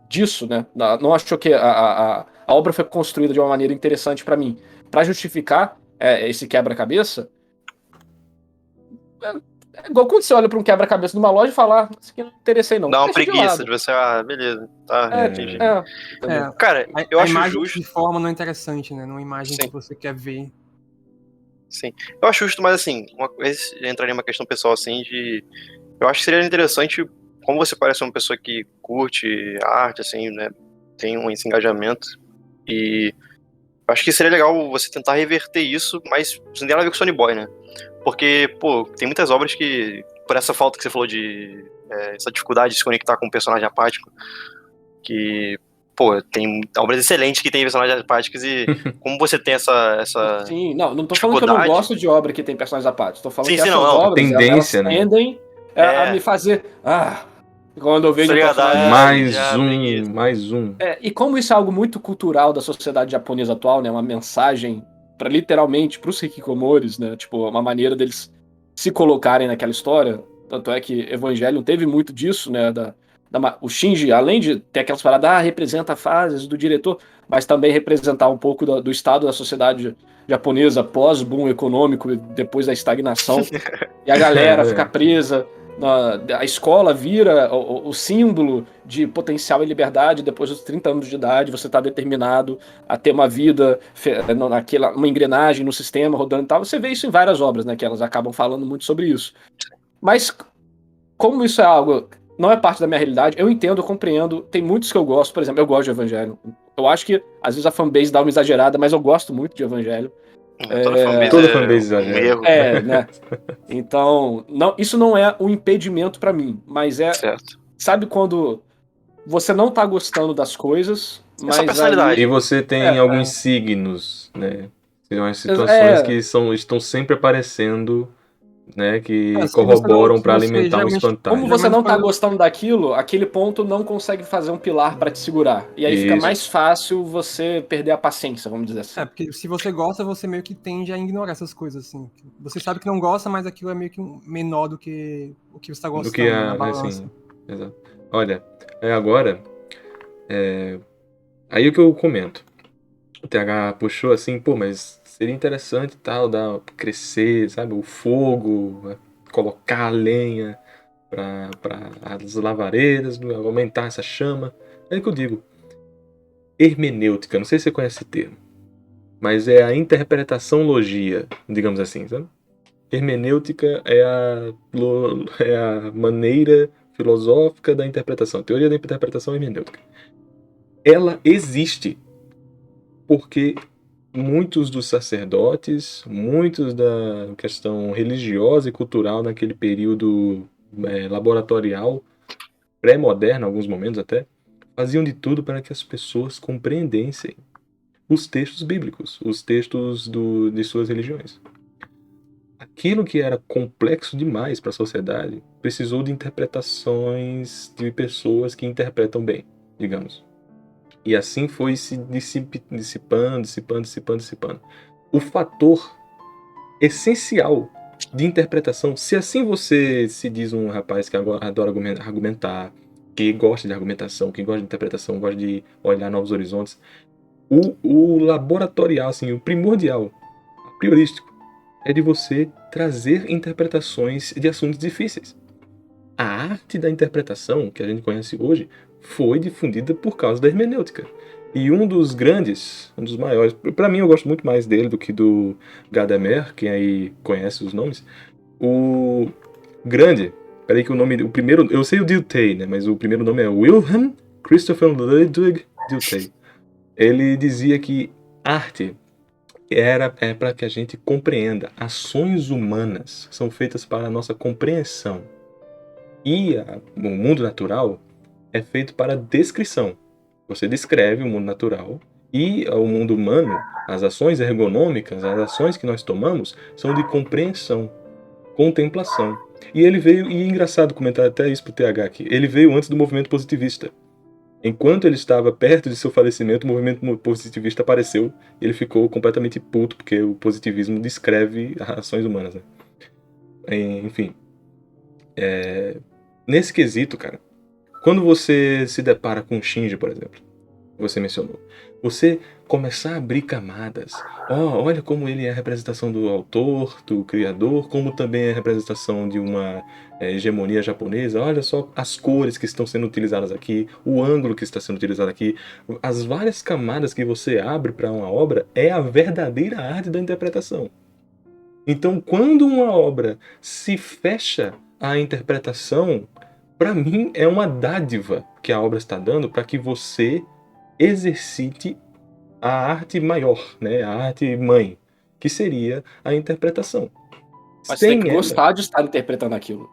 S5: disso, né, não achou que a obra foi construída de uma maneira interessante para mim, para justificar esse quebra-cabeça, é igual quando você olha para um quebra-cabeça numa loja e fala, isso aqui não me interessei não.
S2: Dá uma
S5: Deixa de
S2: preguiça
S5: lado.
S2: de você, beleza, tá, entendi.
S3: É,
S2: Cara, eu
S3: a
S2: acho
S3: imagem
S2: justo.
S3: de forma não é interessante, né? Não é uma imagem
S2: Sim.
S3: que você quer ver.
S2: Sim, eu acho justo, mas assim, uma coisa entraria uma questão pessoal assim de. Eu acho que seria interessante, como você parece uma pessoa que curte arte, assim, né? Tem esse engajamento. E eu acho que seria legal você tentar reverter isso, mas isso não tem nada a ver com Sony Boy, né? Porque, pô, tem muitas obras que, por essa falta que você falou de. Essa dificuldade de se conectar com um personagem apático, que. Pô, tem obras excelentes que tem personagens apáticos e como você tem essa
S5: Sim, não tô falando que eu não
S2: dificuldade.
S5: gosto de obra que tem personagens apáticos. Tô falando
S2: Sim,
S5: que
S2: sim,
S5: essas
S2: não.
S5: obras,
S1: Tendência,
S5: elas
S1: né?
S5: tendem a me fazer... quando eu vejo um personagem...
S1: Mais um.
S5: E como isso é algo muito cultural da sociedade japonesa atual, né? Uma mensagem para literalmente pros hikikomoris, né? Tipo, uma maneira deles se colocarem naquela história. Tanto é que Evangelion teve muito disso, né? O Shinji, além de ter aquelas paradas, representa fases do diretor, mas também representar um pouco do estado da sociedade japonesa pós-boom econômico, depois da estagnação. E a galera fica presa. A escola vira o símbolo de potencial e liberdade. Depois dos 30 anos de idade, você está determinado a ter uma vida, uma engrenagem no sistema rodando e tal. Você vê isso em várias obras, né? Que elas acabam falando muito sobre isso. Mas, como isso é algo... não é parte da minha realidade, eu entendo, eu compreendo. Tem muitos que eu gosto, por exemplo, eu gosto de Evangelho. Eu acho que, às vezes, a fanbase dá uma exagerada, mas eu gosto muito de Evangelho.
S2: Toda
S1: fanbase exagera.
S5: Né? Então, isso não é um impedimento pra mim, mas
S2: certo.
S5: Sabe quando você não tá gostando das coisas, mas
S2: essa personalidade.
S1: E você tem alguns signos, né? Tem umas situações que estão sempre aparecendo, né? Que corroboram para alimentar um espantalho.
S5: Como você não tá gostando daquilo, aquele ponto não consegue fazer um pilar pra te segurar. E aí fica mais fácil você perder a paciência, vamos dizer assim.
S3: Porque se você gosta, você meio que tende a ignorar essas coisas, assim. Você sabe que não gosta, mas aquilo é meio que menor do que o que você tá gostando,
S1: do que
S3: na balança.
S1: Assim, exato. Olha, agora... Aí o que eu comento. O TH puxou assim, pô, mas seria interessante tal, crescer, sabe? O fogo, colocar a lenha para as lavareiras, aumentar essa chama. É o que eu digo. Hermenêutica, não sei se você conhece esse termo, mas é a interpretação logia, digamos assim, sabe? Hermenêutica é a maneira filosófica da interpretação, a teoria da interpretação hermenêutica. Ela existe porque muitos dos sacerdotes, muitos da questão religiosa e cultural naquele período laboratorial, pré-moderno, em alguns momentos até, faziam de tudo para que as pessoas compreendessem os textos bíblicos, os textos de suas religiões. Aquilo que era complexo demais para a sociedade precisou de interpretações de pessoas que interpretam bem, digamos. E assim foi se dissipando. O fator essencial de interpretação, se assim você se diz um rapaz que adora argumentar, que gosta de argumentação, que gosta de interpretação, gosta de olhar novos horizontes, o laboratorial, assim, o primordial, a priorístico, é de você trazer interpretações de assuntos difíceis. A arte da interpretação, que a gente conhece hoje, foi difundida por causa da hermenêutica. E um dos grandes, um dos maiores, pra mim eu gosto muito mais dele do que do Gadamer, quem aí conhece os nomes. O grande, peraí que o primeiro, eu sei o Dilthey, né, mas o primeiro nome é Wilhelm Christopher Ludwig Dilthey. Ele dizia que arte é para que a gente compreenda. Ações humanas são feitas para a nossa compreensão. E o mundo natural é feito para descrição. Você descreve o mundo natural e o mundo humano, as ações ergonômicas, as ações que nós tomamos, são de compreensão, contemplação. E ele veio, e é engraçado comentar até isso pro TH aqui, ele veio antes do movimento positivista. Enquanto ele estava perto de seu falecimento, o movimento positivista apareceu e ele ficou completamente puto, porque o positivismo descreve as ações humanas, né? Enfim. Nesse quesito, cara, quando você se depara com o Shinji, por exemplo, você mencionou, você começar a abrir camadas. Olha como ele é a representação do autor, do criador, como também é a representação de uma hegemonia japonesa. Olha só as cores que estão sendo utilizadas aqui, o ângulo que está sendo utilizado aqui. As várias camadas que você abre para uma obra é a verdadeira arte da interpretação. Então, quando uma obra se fecha à interpretação, para mim é uma dádiva que a obra está dando para que você exercite a arte maior, né? A arte mãe, que seria a interpretação.
S5: Mas você tem que gostar de estar interpretando aquilo.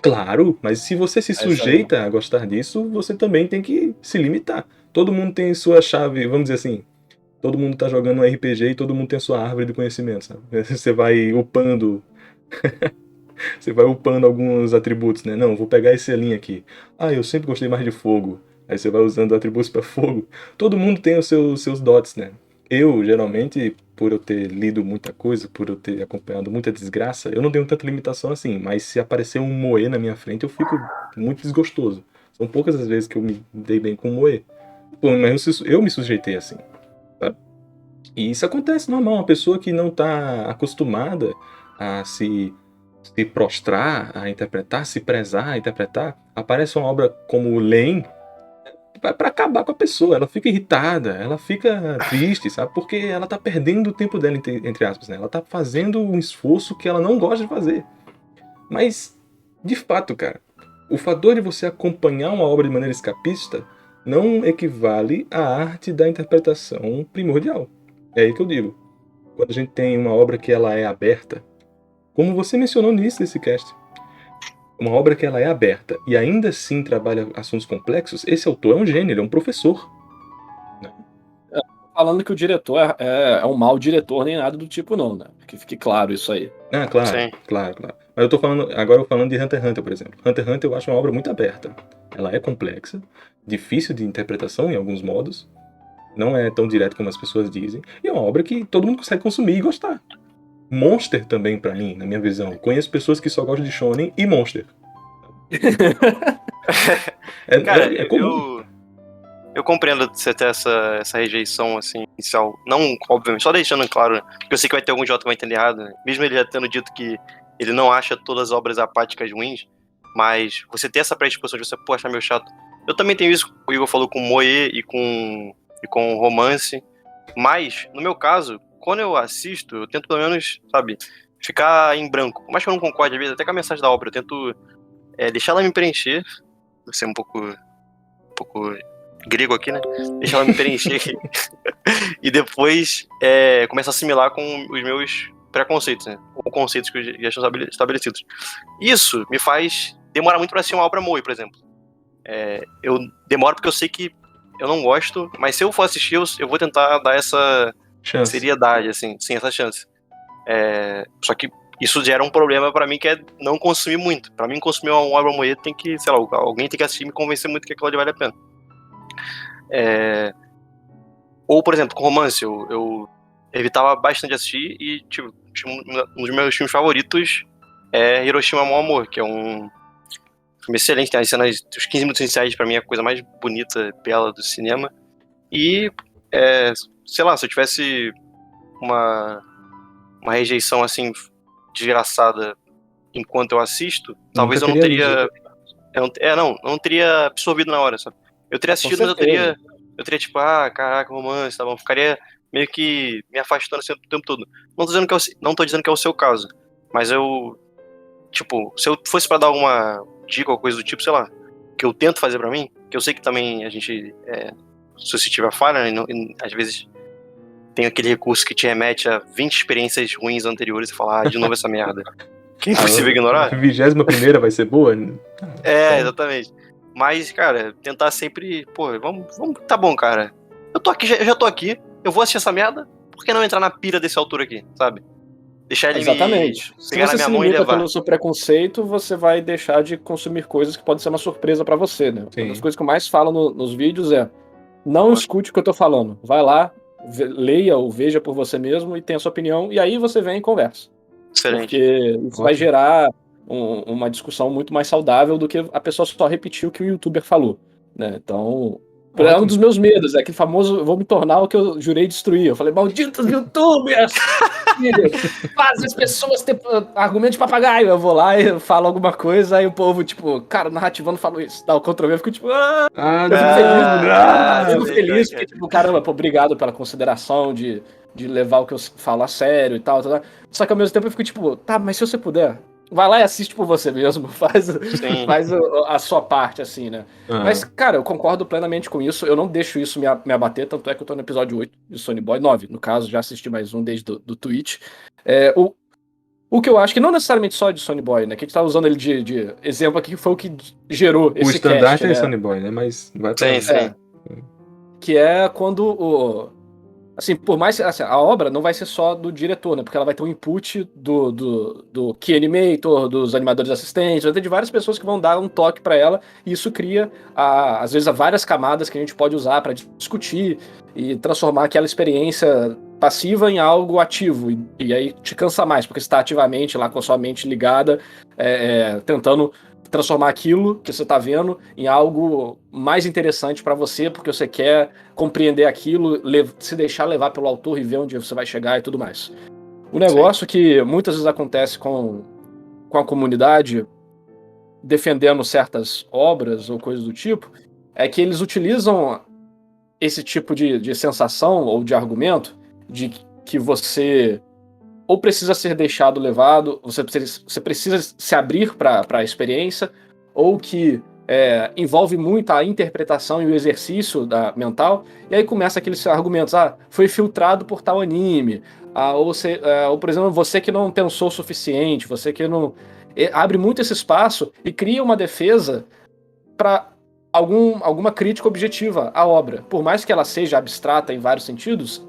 S1: Claro, mas se você se sujeita a gostar disso, você também tem que se limitar. Todo mundo tem sua chave, vamos dizer assim, todo mundo tá jogando um RPG e todo mundo tem sua árvore de conhecimento, sabe? Você vai upando você vai upando alguns atributos, né? Não, vou pegar esse selinho aqui. Eu sempre gostei mais de fogo. Aí você vai usando atributos para fogo. Todo mundo tem os seus dots, né? Eu, geralmente, por eu ter lido muita coisa, por eu ter acompanhado muita desgraça, eu não tenho tanta limitação assim. Mas se aparecer um moe na minha frente, eu fico muito desgostoso. São poucas as vezes que eu me dei bem com um moe. Pô, mas eu me sujeitei assim, sabe? E isso acontece normal. Uma pessoa que não tá acostumada a se prostrar, a interpretar, se prezar, a interpretar, aparece uma obra como Lane, para acabar com a pessoa. Ela fica irritada, ela fica triste, sabe? Porque ela tá perdendo o tempo dela, entre aspas, né? Ela tá fazendo um esforço que ela não gosta de fazer. Mas, de fato, cara, o fator de você acompanhar uma obra de maneira escapista não equivale à arte da interpretação primordial. É aí que eu digo. Quando a gente tem uma obra que ela é aberta, como você mencionou no início desse cast, uma obra que ela é aberta e ainda assim trabalha assuntos complexos, esse autor é um gênio, ele é um professor.
S5: Falando que o diretor é um mau diretor nem nada do tipo, não, né? Que fique claro isso aí.
S1: Claro,
S2: Sim.
S1: claro. Mas eu tô falando de Hunter x Hunter, por exemplo. Hunter x Hunter eu acho uma obra muito aberta. Ela é complexa, difícil de interpretação em alguns modos, não é tão direto como as pessoas dizem, e é uma obra que todo mundo consegue consumir e gostar. Monster também, pra mim, na minha visão. Conheço pessoas que só gostam de Shonen e Monster.
S2: Cara,
S1: é comum.
S2: eu compreendo você ter essa rejeição, assim, inicial. Não, obviamente, só deixando claro, né? Porque eu sei que vai ter algum idiota que vai entender errado, né? Mesmo ele já tendo dito que ele não acha todas as obras apáticas ruins, mas você ter essa predisposição de você, achar meio chato. Eu também tenho isso, o Igor falou com Moe e com Romance, mas, no meu caso, quando eu assisto, eu tento pelo menos, sabe, ficar em branco. Por mais que eu não concorde, às vezes, até com a mensagem da obra, eu tento deixar ela me preencher. Vou ser um pouco grego aqui, né? Deixar ela me preencher e depois começar a assimilar com os meus preconceitos, né? Ou conceitos que já estão estabelecidos. Isso me faz demorar muito pra assistir uma obra Moe, por exemplo. Eu demoro porque eu sei que eu não gosto, mas se eu for assistir, eu vou tentar dar essa
S1: chance.
S2: Seriedade, assim, sim, essa chance. Só que isso gera um problema pra mim, que é não consumir muito. Pra mim, consumir uma obra Moe tem que, sei lá, alguém tem que assistir e me convencer muito que aquilo ali vale a pena. Ou, por exemplo, com Romance, eu evitava bastante assistir e, tipo, um dos meus filmes favoritos é Hiroshima Mon Amour, que é um filme excelente, tem as cenas, os 15 minutos iniciais pra mim é a coisa mais bonita, bela do cinema. E, sei lá, se eu tivesse uma rejeição, assim, desgraçada enquanto eu assisto, talvez eu não teria... não teria absorvido na hora, sabe? Eu teria assistido, mas eu teria eu teria tipo, caraca, romance, tá bom, ficaria meio que me afastando assim, o tempo todo. Não tô dizendo que é o seu caso, mas eu, tipo, se eu fosse pra dar alguma dica ou coisa do tipo, sei lá, que eu tento fazer pra mim, que eu sei que também a gente é suscetível a falha, né, e às vezes tem aquele recurso que te remete a 20 experiências ruins anteriores e falar, de novo essa merda. Que é impossível ignorar.
S1: A 21ª vai ser boa?
S2: Exatamente. Mas, cara, tentar sempre, pô, vamos, tá bom, cara. Eu tô aqui, já tô aqui, eu vou assistir essa merda, por que não entrar na pira desse autor aqui, sabe? Deixar ele
S5: Exatamente.
S2: me
S5: Se
S2: pegar na
S5: você
S2: minha
S5: se
S2: mão e
S5: limita
S2: levar.
S5: pelo seu preconceito, você vai deixar de consumir coisas que podem ser uma surpresa pra você, né? Uma das
S1: Sim.
S5: coisas que eu mais falo nos vídeos é: não
S2: Boa.
S5: escute o que eu tô falando. Vai lá, leia ou veja por você mesmo e tenha a sua opinião, e aí você vem e conversa.
S2: Excelente.
S5: Porque isso vai
S1: Ótimo.
S5: gerar uma discussão muito mais saudável do que a pessoa só repetir o que o youtuber falou, né? Então, é um
S1: Ótimo.
S5: dos meus medos, é aquele famoso: vou me tornar o que eu jurei destruir. Eu falei: malditos youtubers! Faz as pessoas ter argumento de papagaio. Eu vou lá e falo alguma coisa, aí o povo, tipo, cara, o narrativa não falou isso. Dá o Ctrl+V, eu fico tipo, eu fico feliz. Eu fico
S2: Sei como é
S5: feliz
S2: que
S5: porque,
S2: é.
S5: tipo, caramba, pô, obrigado pela consideração de levar o que eu falo a sério e tal, tal. Só que ao mesmo tempo eu fico tipo, tá, mas se você puder, vai lá e assiste por você mesmo,
S2: Sim.
S5: faz a sua parte, assim, né? Mas, cara, eu concordo plenamente com isso, eu não deixo isso me abater, tanto é que eu tô no episódio 8 de Sonny Boy, 9, no caso, já assisti mais um desde do Twitch. O que eu acho que não necessariamente só de Sonny Boy, né? Que a gente tá usando ele de exemplo aqui, que foi o que gerou
S1: O
S5: esse
S1: estandarte
S5: cast,
S1: é
S5: né?
S1: Sonny Boy, né? Mas vai pra...
S2: Sim, sim.
S5: Que é quando assim, por mais assim, a obra não vai ser só do diretor, né? Porque ela vai ter um input do Key Animator, dos animadores assistentes, vai ter de várias pessoas que vão dar um toque pra ela, e isso cria, às vezes, várias camadas que a gente pode usar pra discutir e transformar aquela experiência passiva em algo ativo. E aí te cansa mais, porque você está ativamente lá com a sua mente ligada, tentando transformar aquilo que você tá vendo em algo mais interessante pra você, porque você quer compreender aquilo, se deixar levar pelo autor e ver onde você vai chegar e tudo mais. O negócio que muitas vezes acontece com a comunidade defendendo certas obras ou coisas do tipo, é que eles utilizam esse tipo de sensação ou de argumento de que você ou precisa ser deixado levado, você precisa se abrir para a experiência, ou que envolve muito a interpretação e o exercício mental, e aí começa aqueles argumentos: foi filtrado por tal anime, ou por exemplo, você que não pensou o suficiente, você que não. Abre muito esse espaço e cria uma defesa para alguma crítica objetiva à obra. Por mais que ela seja abstrata em vários sentidos,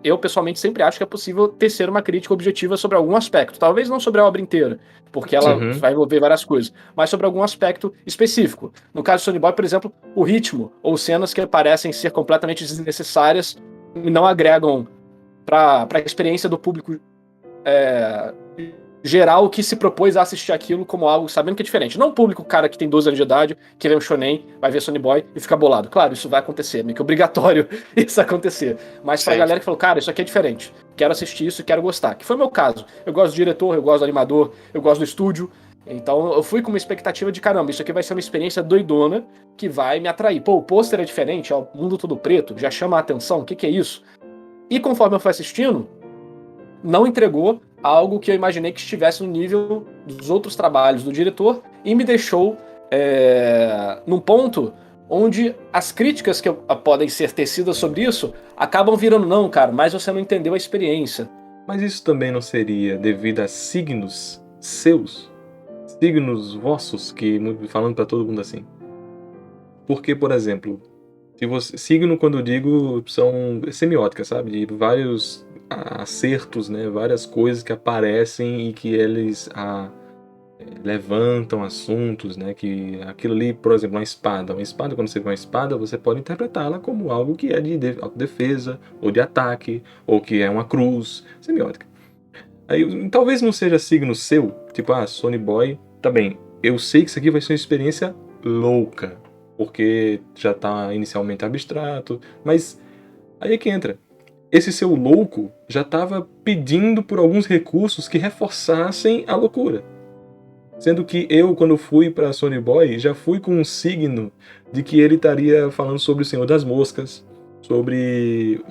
S5: eu pessoalmente sempre acho que é possível tecer uma crítica objetiva sobre algum aspecto. Talvez não sobre a obra inteira, porque ela
S1: Uhum.
S5: vai envolver várias coisas, mas sobre algum aspecto específico. No caso de Sonny Boy, por exemplo, o ritmo, ou cenas que parecem ser completamente desnecessárias e não agregam para a experiência do público geral que se propôs a assistir aquilo como algo sabendo que é diferente. Não o público, cara que tem 12 anos de idade, que vê um shonen, vai ver Sonny Boy e fica bolado. Claro, isso vai acontecer, é meio que obrigatório isso acontecer. Mas pra
S2: Sim.
S5: galera que falou, cara, isso aqui é diferente, quero assistir isso e quero gostar. Que foi o meu caso. Eu gosto do diretor, eu gosto do animador, eu gosto do estúdio. Então eu fui com uma expectativa de, caramba, isso aqui vai ser uma experiência doidona que vai me atrair. Pô, o pôster é diferente, ó, o mundo todo preto, já chama a atenção, o que é isso? E conforme eu fui assistindo, não entregou algo que eu imaginei que estivesse no nível dos outros trabalhos do diretor e me deixou num ponto onde as críticas que podem ser tecidas sobre isso acabam virando: não, cara, mas você não entendeu a experiência.
S1: Mas isso também não seria devido a signos seus? Signos vossos, que falando pra todo mundo assim. Porque, por exemplo, signo, quando eu digo, são semióticas, sabe? De vários acertos, né? Várias coisas que aparecem e que eles levantam assuntos, né? Que aquilo ali, por exemplo, uma espada, quando você vê uma espada, você pode interpretá-la como algo que é de autodefesa, ou de ataque, ou que é uma cruz, semiótica. Aí, talvez não seja signo seu, tipo, Sonny Boy, tá bem, eu sei que isso aqui vai ser uma experiência louca, porque já tá inicialmente abstrato, mas aí é que entra. Esse seu louco já tava pedindo por alguns recursos que reforçassem a loucura. Sendo que eu, quando fui pra Sony Boy, já fui com um signo de que ele estaria falando sobre o Senhor das Moscas, sobre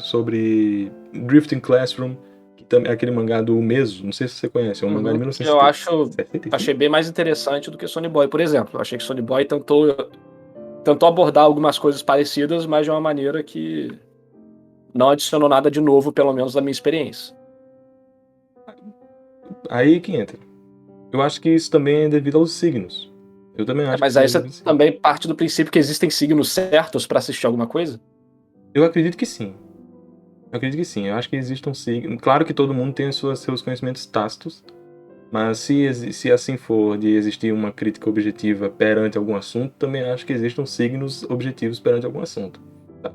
S1: Drifting Classroom, que também é aquele mangá do Meso, não sei se você conhece, é um mangá de
S5: Eu acho,
S1: 1975.
S5: achei bem mais interessante do que Sony Boy, por exemplo. Eu achei que Sony Boy tentou abordar algumas coisas parecidas, mas de uma maneira que não adicionou nada de novo, pelo menos na minha experiência.
S1: Aí que entra. Eu acho que isso também é devido aos signos. Eu também acho
S5: Mas
S1: que
S5: aí
S1: é
S5: você
S1: devido aos signos.
S5: também parte do princípio que existem signos certos pra assistir alguma coisa?
S1: Eu acredito que sim. Eu acredito que sim. Eu acho que existe um signo. Claro que todo mundo tem seus conhecimentos tácitos, mas se assim for de existir uma crítica objetiva perante algum assunto, também acho que existem signos objetivos perante algum assunto. Tá?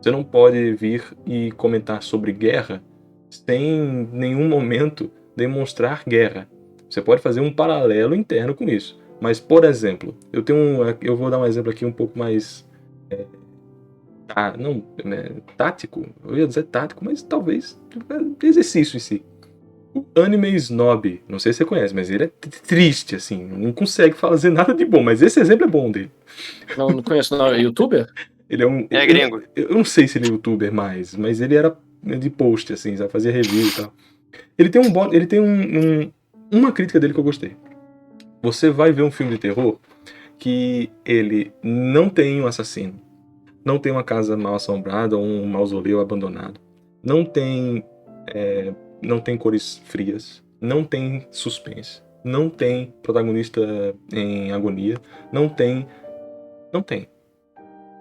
S1: Você não pode vir e comentar sobre guerra sem nenhum momento demonstrar guerra. Você pode fazer um paralelo interno com isso. Mas, por exemplo, eu vou dar um exemplo aqui um pouco mais não, né, tático. Eu ia dizer tático, mas talvez exercício em si. O Anime Snob, não sei se você conhece, mas ele é triste, assim, não consegue fazer nada de bom, mas esse exemplo é bom dele.
S5: Não conheço, não. É youtuber?
S1: Ele é um.
S2: É gringo.
S1: Eu não sei se ele é youtuber mais, mas ele era de post, assim, sabe? Fazia review e tal. Ele tem uma crítica dele que eu gostei. Você vai ver um filme de terror que ele não tem um assassino, não tem uma casa mal assombrada ou um mausoléu abandonado, não tem não tem cores frias, não tem suspense, não tem protagonista em agonia, não tem.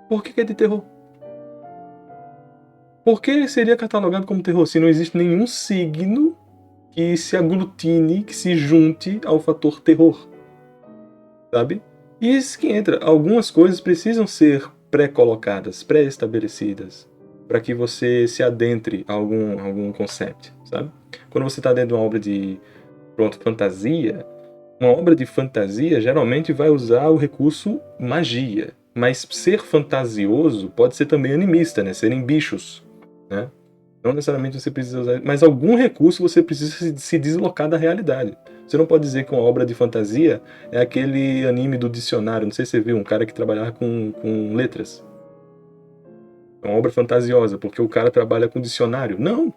S1: Por que é de terror? Por que seria catalogado como terror se não existe nenhum signo que se aglutine, que se junte ao fator terror? Sabe? E isso que entra. Algumas coisas precisam ser pré-colocadas, pré-estabelecidas, para que você se adentre a algum conceito, sabe? Quando você está dentro de uma obra de fantasia, uma obra de fantasia geralmente vai usar o recurso magia. Mas ser fantasioso pode ser também animista, né? Serem bichos, né? Não necessariamente você precisa usar, mas algum recurso você precisa se deslocar da realidade. Você não pode dizer que uma obra de fantasia é aquele anime do dicionário. Não sei se você viu, um cara que trabalhava com letras. É uma obra fantasiosa, porque o cara trabalha com dicionário. Não.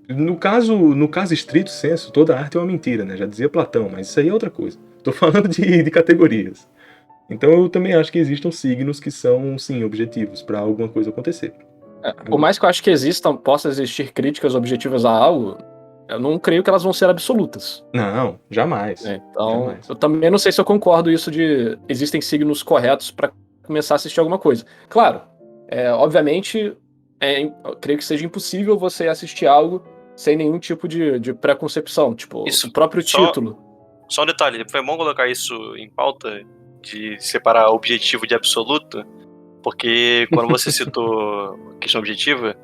S1: No caso estrito senso, toda arte é uma mentira, né? Já dizia Platão, mas isso aí é outra coisa. Estou falando de categorias. Então eu também acho que existam signos que são, sim, objetivos para alguma coisa acontecer.
S5: Por mais que eu acho que possa existir críticas objetivas a algo, eu não creio que elas vão ser absolutas.
S1: Não, jamais.
S5: Então,
S1: Jamais.
S5: eu também não sei se eu concordo isso de existem signos corretos para começar a assistir alguma coisa. Claro, obviamente, eu creio que seja impossível você assistir algo sem nenhum tipo de preconcepção. Tipo,
S2: Isso,
S5: o próprio título.
S2: Só um detalhe, foi bom colocar isso em pauta, de separar objetivo de absoluto, porque quando você citou questão objetiva,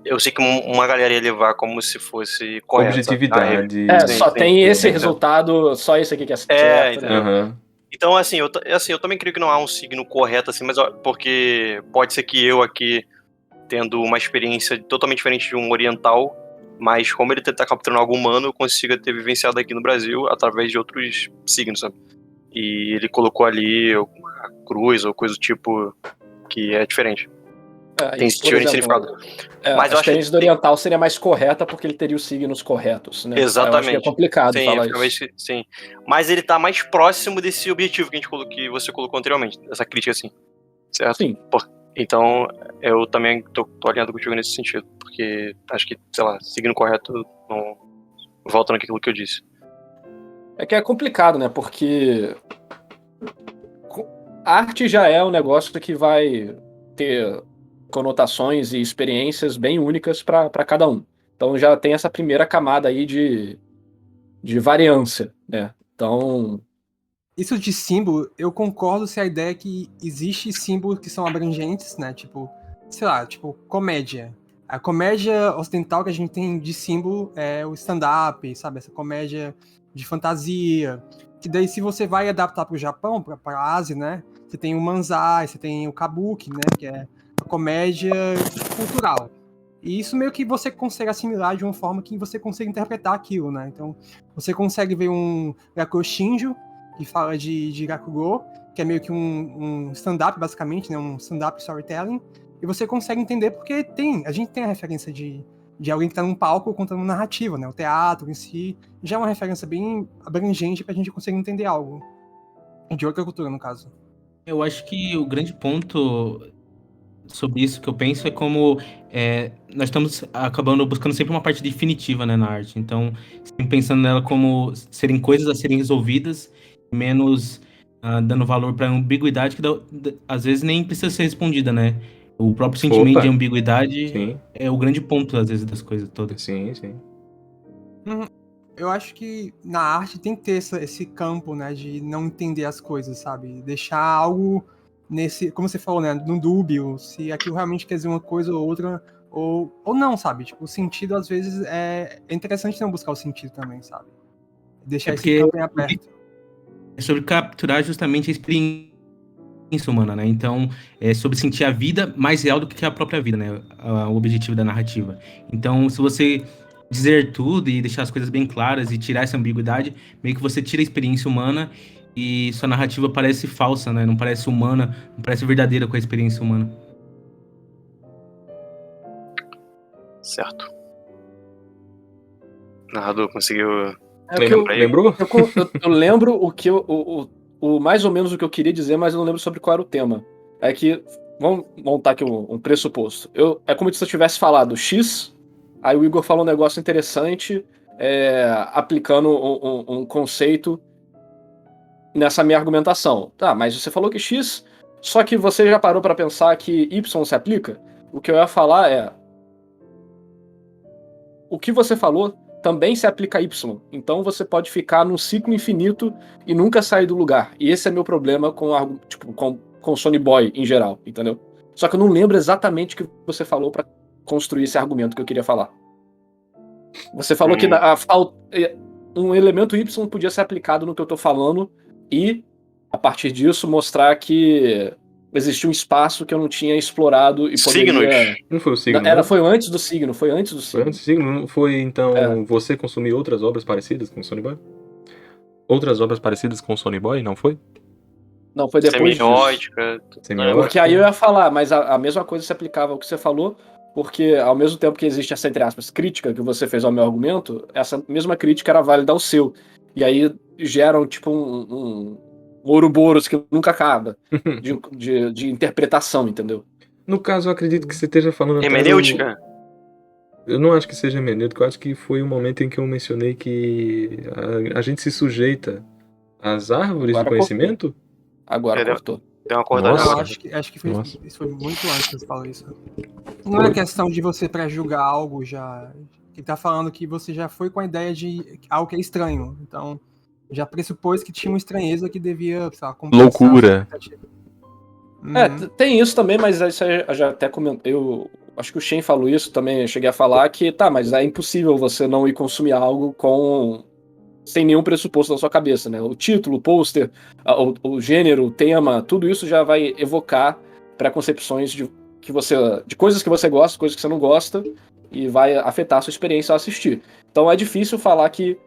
S2: eu sei que uma galera ia levar como se fosse correto.
S1: Objetividade.
S5: Só tem esse
S2: sim.
S5: resultado, só esse aqui que é certo.
S2: Entendeu?
S1: Uhum.
S2: Então, assim, eu também creio que não há um signo correto, assim, mas porque pode ser que eu aqui, tendo uma experiência totalmente diferente de um oriental, mas como ele tá capturando algo humano, eu consiga ter vivenciado aqui no Brasil através de outros signos, sabe? E ele colocou ali uma cruz ou coisa do tipo que é diferente. Tem esse significado.
S5: Mas a experiência do oriental seria mais correta porque ele teria os signos corretos, né?
S2: Exatamente.
S5: Eu acho que é complicado falar isso.
S2: Sim. Mas ele tá mais próximo desse objetivo que você colocou anteriormente, essa crítica, assim. Certo?
S5: Sim.
S2: Então, eu também tô alinhado contigo nesse sentido, porque acho que, sei lá, signo correto, não volta naquilo que eu disse.
S5: É que é complicado, né? Porque arte já é um negócio que vai ter conotações e experiências bem únicas para cada um. Então já tem essa primeira camada aí de variância, né? Então...
S3: Isso de símbolo, eu concordo se a ideia é que existe símbolos que são abrangentes, né? Tipo, sei lá, tipo comédia. A comédia ocidental que a gente tem de símbolo é o stand-up, sabe? Essa comédia de fantasia. Que daí, se você vai adaptar para o Japão, para a Ásia, né? Você tem o manzai, você tem o kabuki, né? Que é a comédia cultural. E isso meio que você consegue assimilar de uma forma que você consegue interpretar aquilo, né? Então, você consegue ver um Gakugo Shinjo, que fala de Gakugo, que é meio que um stand-up, basicamente, né? Um stand-up storytelling. E você consegue entender porque a gente tem a referência de alguém que tá num palco contando narrativa, né? O teatro em si já é uma referência bem abrangente pra gente conseguir entender algo. De outra cultura, no caso.
S4: Eu acho que o grande ponto sobre isso que eu penso é como nós estamos acabando buscando sempre uma parte definitiva, né, na arte. Então, sempre pensando nela como serem coisas a serem resolvidas, menos dando valor para ambiguidade que às vezes nem precisa ser respondida, né? O próprio sentimento
S1: Opa,
S4: de ambiguidade
S1: sim,
S4: é o grande ponto, às vezes, das coisas todas.
S1: sim, sim.
S3: Eu acho que na arte tem que ter esse campo, né, de não entender as coisas, sabe? Deixar algo nesse, como você falou, né, no dúbio, se aquilo realmente quer dizer uma coisa ou outra, ou não, sabe? Tipo, o sentido, às vezes, é interessante não buscar o sentido também, sabe? Deixar esse
S4: porque
S3: campo em aberto.
S4: é sobre capturar justamente a experiência humana, né? Então, é sobre sentir a vida mais real do que a própria vida, né? O objetivo da narrativa. Então, se você dizer tudo e deixar as coisas bem claras e tirar essa ambiguidade, meio que você tira a experiência humana e sua narrativa parece falsa, né? Não parece humana, não parece verdadeira com a experiência humana.
S2: Certo. Narrador conseguiu.
S1: Lembrou?
S5: Eu lembro o que mais ou menos o que eu queria dizer, mas eu não lembro sobre qual era o tema. É que, vamos montar aqui um pressuposto. É como se eu tivesse falado X, aí o Igor falou um negócio interessante, aplicando um conceito nessa minha argumentação. Tá, mas você falou que X, só que você já parou pra pensar que Y se aplica? O que eu ia falar é... O que você falou também se aplica a Y. Então você pode ficar num ciclo infinito e nunca sair do lugar. E esse é meu problema com Sony Boy em geral, entendeu? Só que eu não lembro exatamente o que você falou pra construir esse argumento que eu queria falar. Você falou que um elemento Y podia ser aplicado no que eu tô falando e, a partir disso, mostrar que existia um espaço que eu não tinha explorado e poderia...
S2: Signos.
S1: Não foi o signo, não?
S5: Foi antes do signo, foi antes do
S1: Foi
S5: signo.
S1: antes do signo? Não foi, então, você consumir outras obras parecidas com o Sony Boy? Outras obras parecidas com o Sony Boy, não foi?
S5: Não, foi depois disso.
S2: Semiótica.
S1: Semiótica.
S5: Porque aí eu ia falar, mas a mesma coisa se aplicava ao que você falou, porque ao mesmo tempo que existe essa, entre aspas, crítica que você fez ao meu argumento, essa mesma crítica era válida ao seu. E aí geram, tipo, um Ouroboros que nunca acaba de interpretação, entendeu?
S1: No caso, eu acredito que você esteja falando até
S2: Hermenêutica?
S1: Eu não acho que seja hermenêutica, eu acho que foi o momento em que eu mencionei que a gente se sujeita às árvores
S5: Agora
S1: do conhecimento?
S5: Agora
S2: Entendeu?
S5: cortou.
S2: Tem uma acordada
S1: Nossa.
S3: Não,
S2: agora.
S3: acho que
S1: Nossa.
S3: isso foi muito antes que você falou isso. Não é questão de você pré-julgar algo já. Ele tá falando que você já foi com a ideia de algo que é estranho. Então, já pressupôs que tinha uma estranheza que devia, sei lá, compensar
S1: Loucura.
S3: a expectativa. Uhum.
S5: Tem isso também, mas isso eu já até comentei. Eu acho que o Shen falou isso também. Eu cheguei a falar que, mas é impossível você não ir consumir algo sem nenhum pressuposto na sua cabeça, né? O título, o pôster, o gênero, o tema, tudo isso já vai evocar preconcepções de coisas que você gosta, coisas que você não gosta, e vai afetar a sua experiência ao assistir. Então é difícil falar que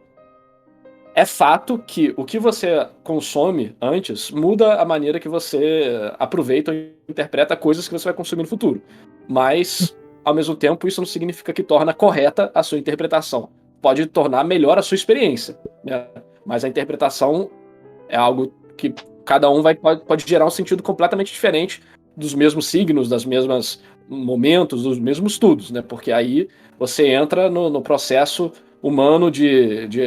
S5: é fato que o que você consome antes muda a maneira que você aproveita ou interpreta coisas que você vai consumir no futuro. Mas, ao mesmo tempo, isso não significa que torna correta a sua interpretação. Pode tornar melhor a sua experiência, né? Mas a interpretação é algo que cada um pode gerar um sentido completamente diferente dos mesmos signos, das mesmas momentos, dos mesmos estudos, né? Porque aí você entra no processo humano de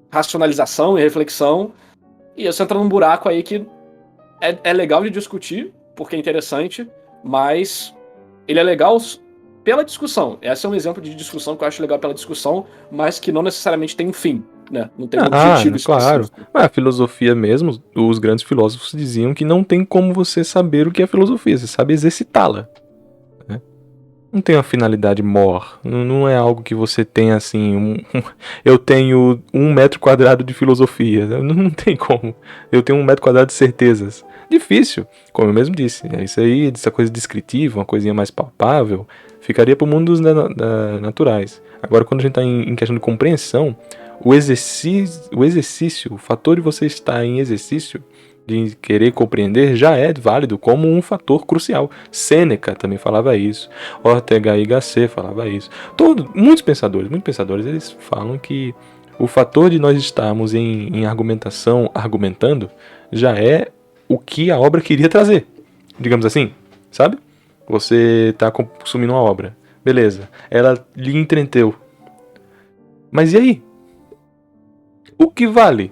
S5: racionalização e reflexão, e você entra num buraco aí que é legal de discutir, porque é interessante, mas ele é legal pela discussão. Esse é um exemplo de discussão que eu acho legal pela discussão, mas que não necessariamente tem um fim, né? Não tem um objetivo específico.
S1: Claro. A filosofia mesmo, os grandes filósofos diziam que não tem como você saber o que é filosofia, você sabe exercitá-la, né? não tem uma finalidade maior. Não é algo que você tem assim. Eu tenho 1 metro quadrado de filosofia. Não tem como. Eu tenho 1 metro quadrado de certezas. Difícil, como eu mesmo disse. Isso aí, essa coisa descritiva, uma coisinha mais palpável, ficaria para o mundo dos naturais. Agora, quando a gente está em questão de compreensão, o exercício, o fator de você estar em exercício, de querer compreender, já é válido como um fator crucial. Sêneca também falava isso, Ortega y Gasset falava isso. Muitos pensadores, eles falam que o fator de nós estarmos em argumentação, argumentando, já é o que a obra queria trazer. Digamos assim, sabe? Você está consumindo uma obra, beleza, ela lhe entreteu. Mas e aí? O que vale?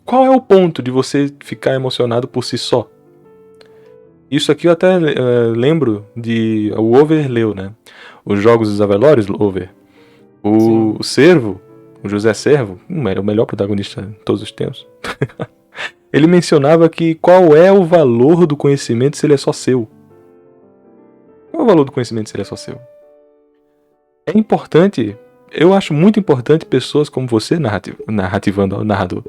S1: Qual é o ponto de você ficar emocionado por si só? Isso aqui eu até lembro de... O Over leu, né? Os Jogos dos Avelores, Over. O Servo, o José Servo, o melhor protagonista de todos os tempos. Ele mencionava que qual é o valor do conhecimento se ele é só seu? Qual é o valor do conhecimento se ele é só seu? É importante... Eu acho muito importante pessoas como você, narrador,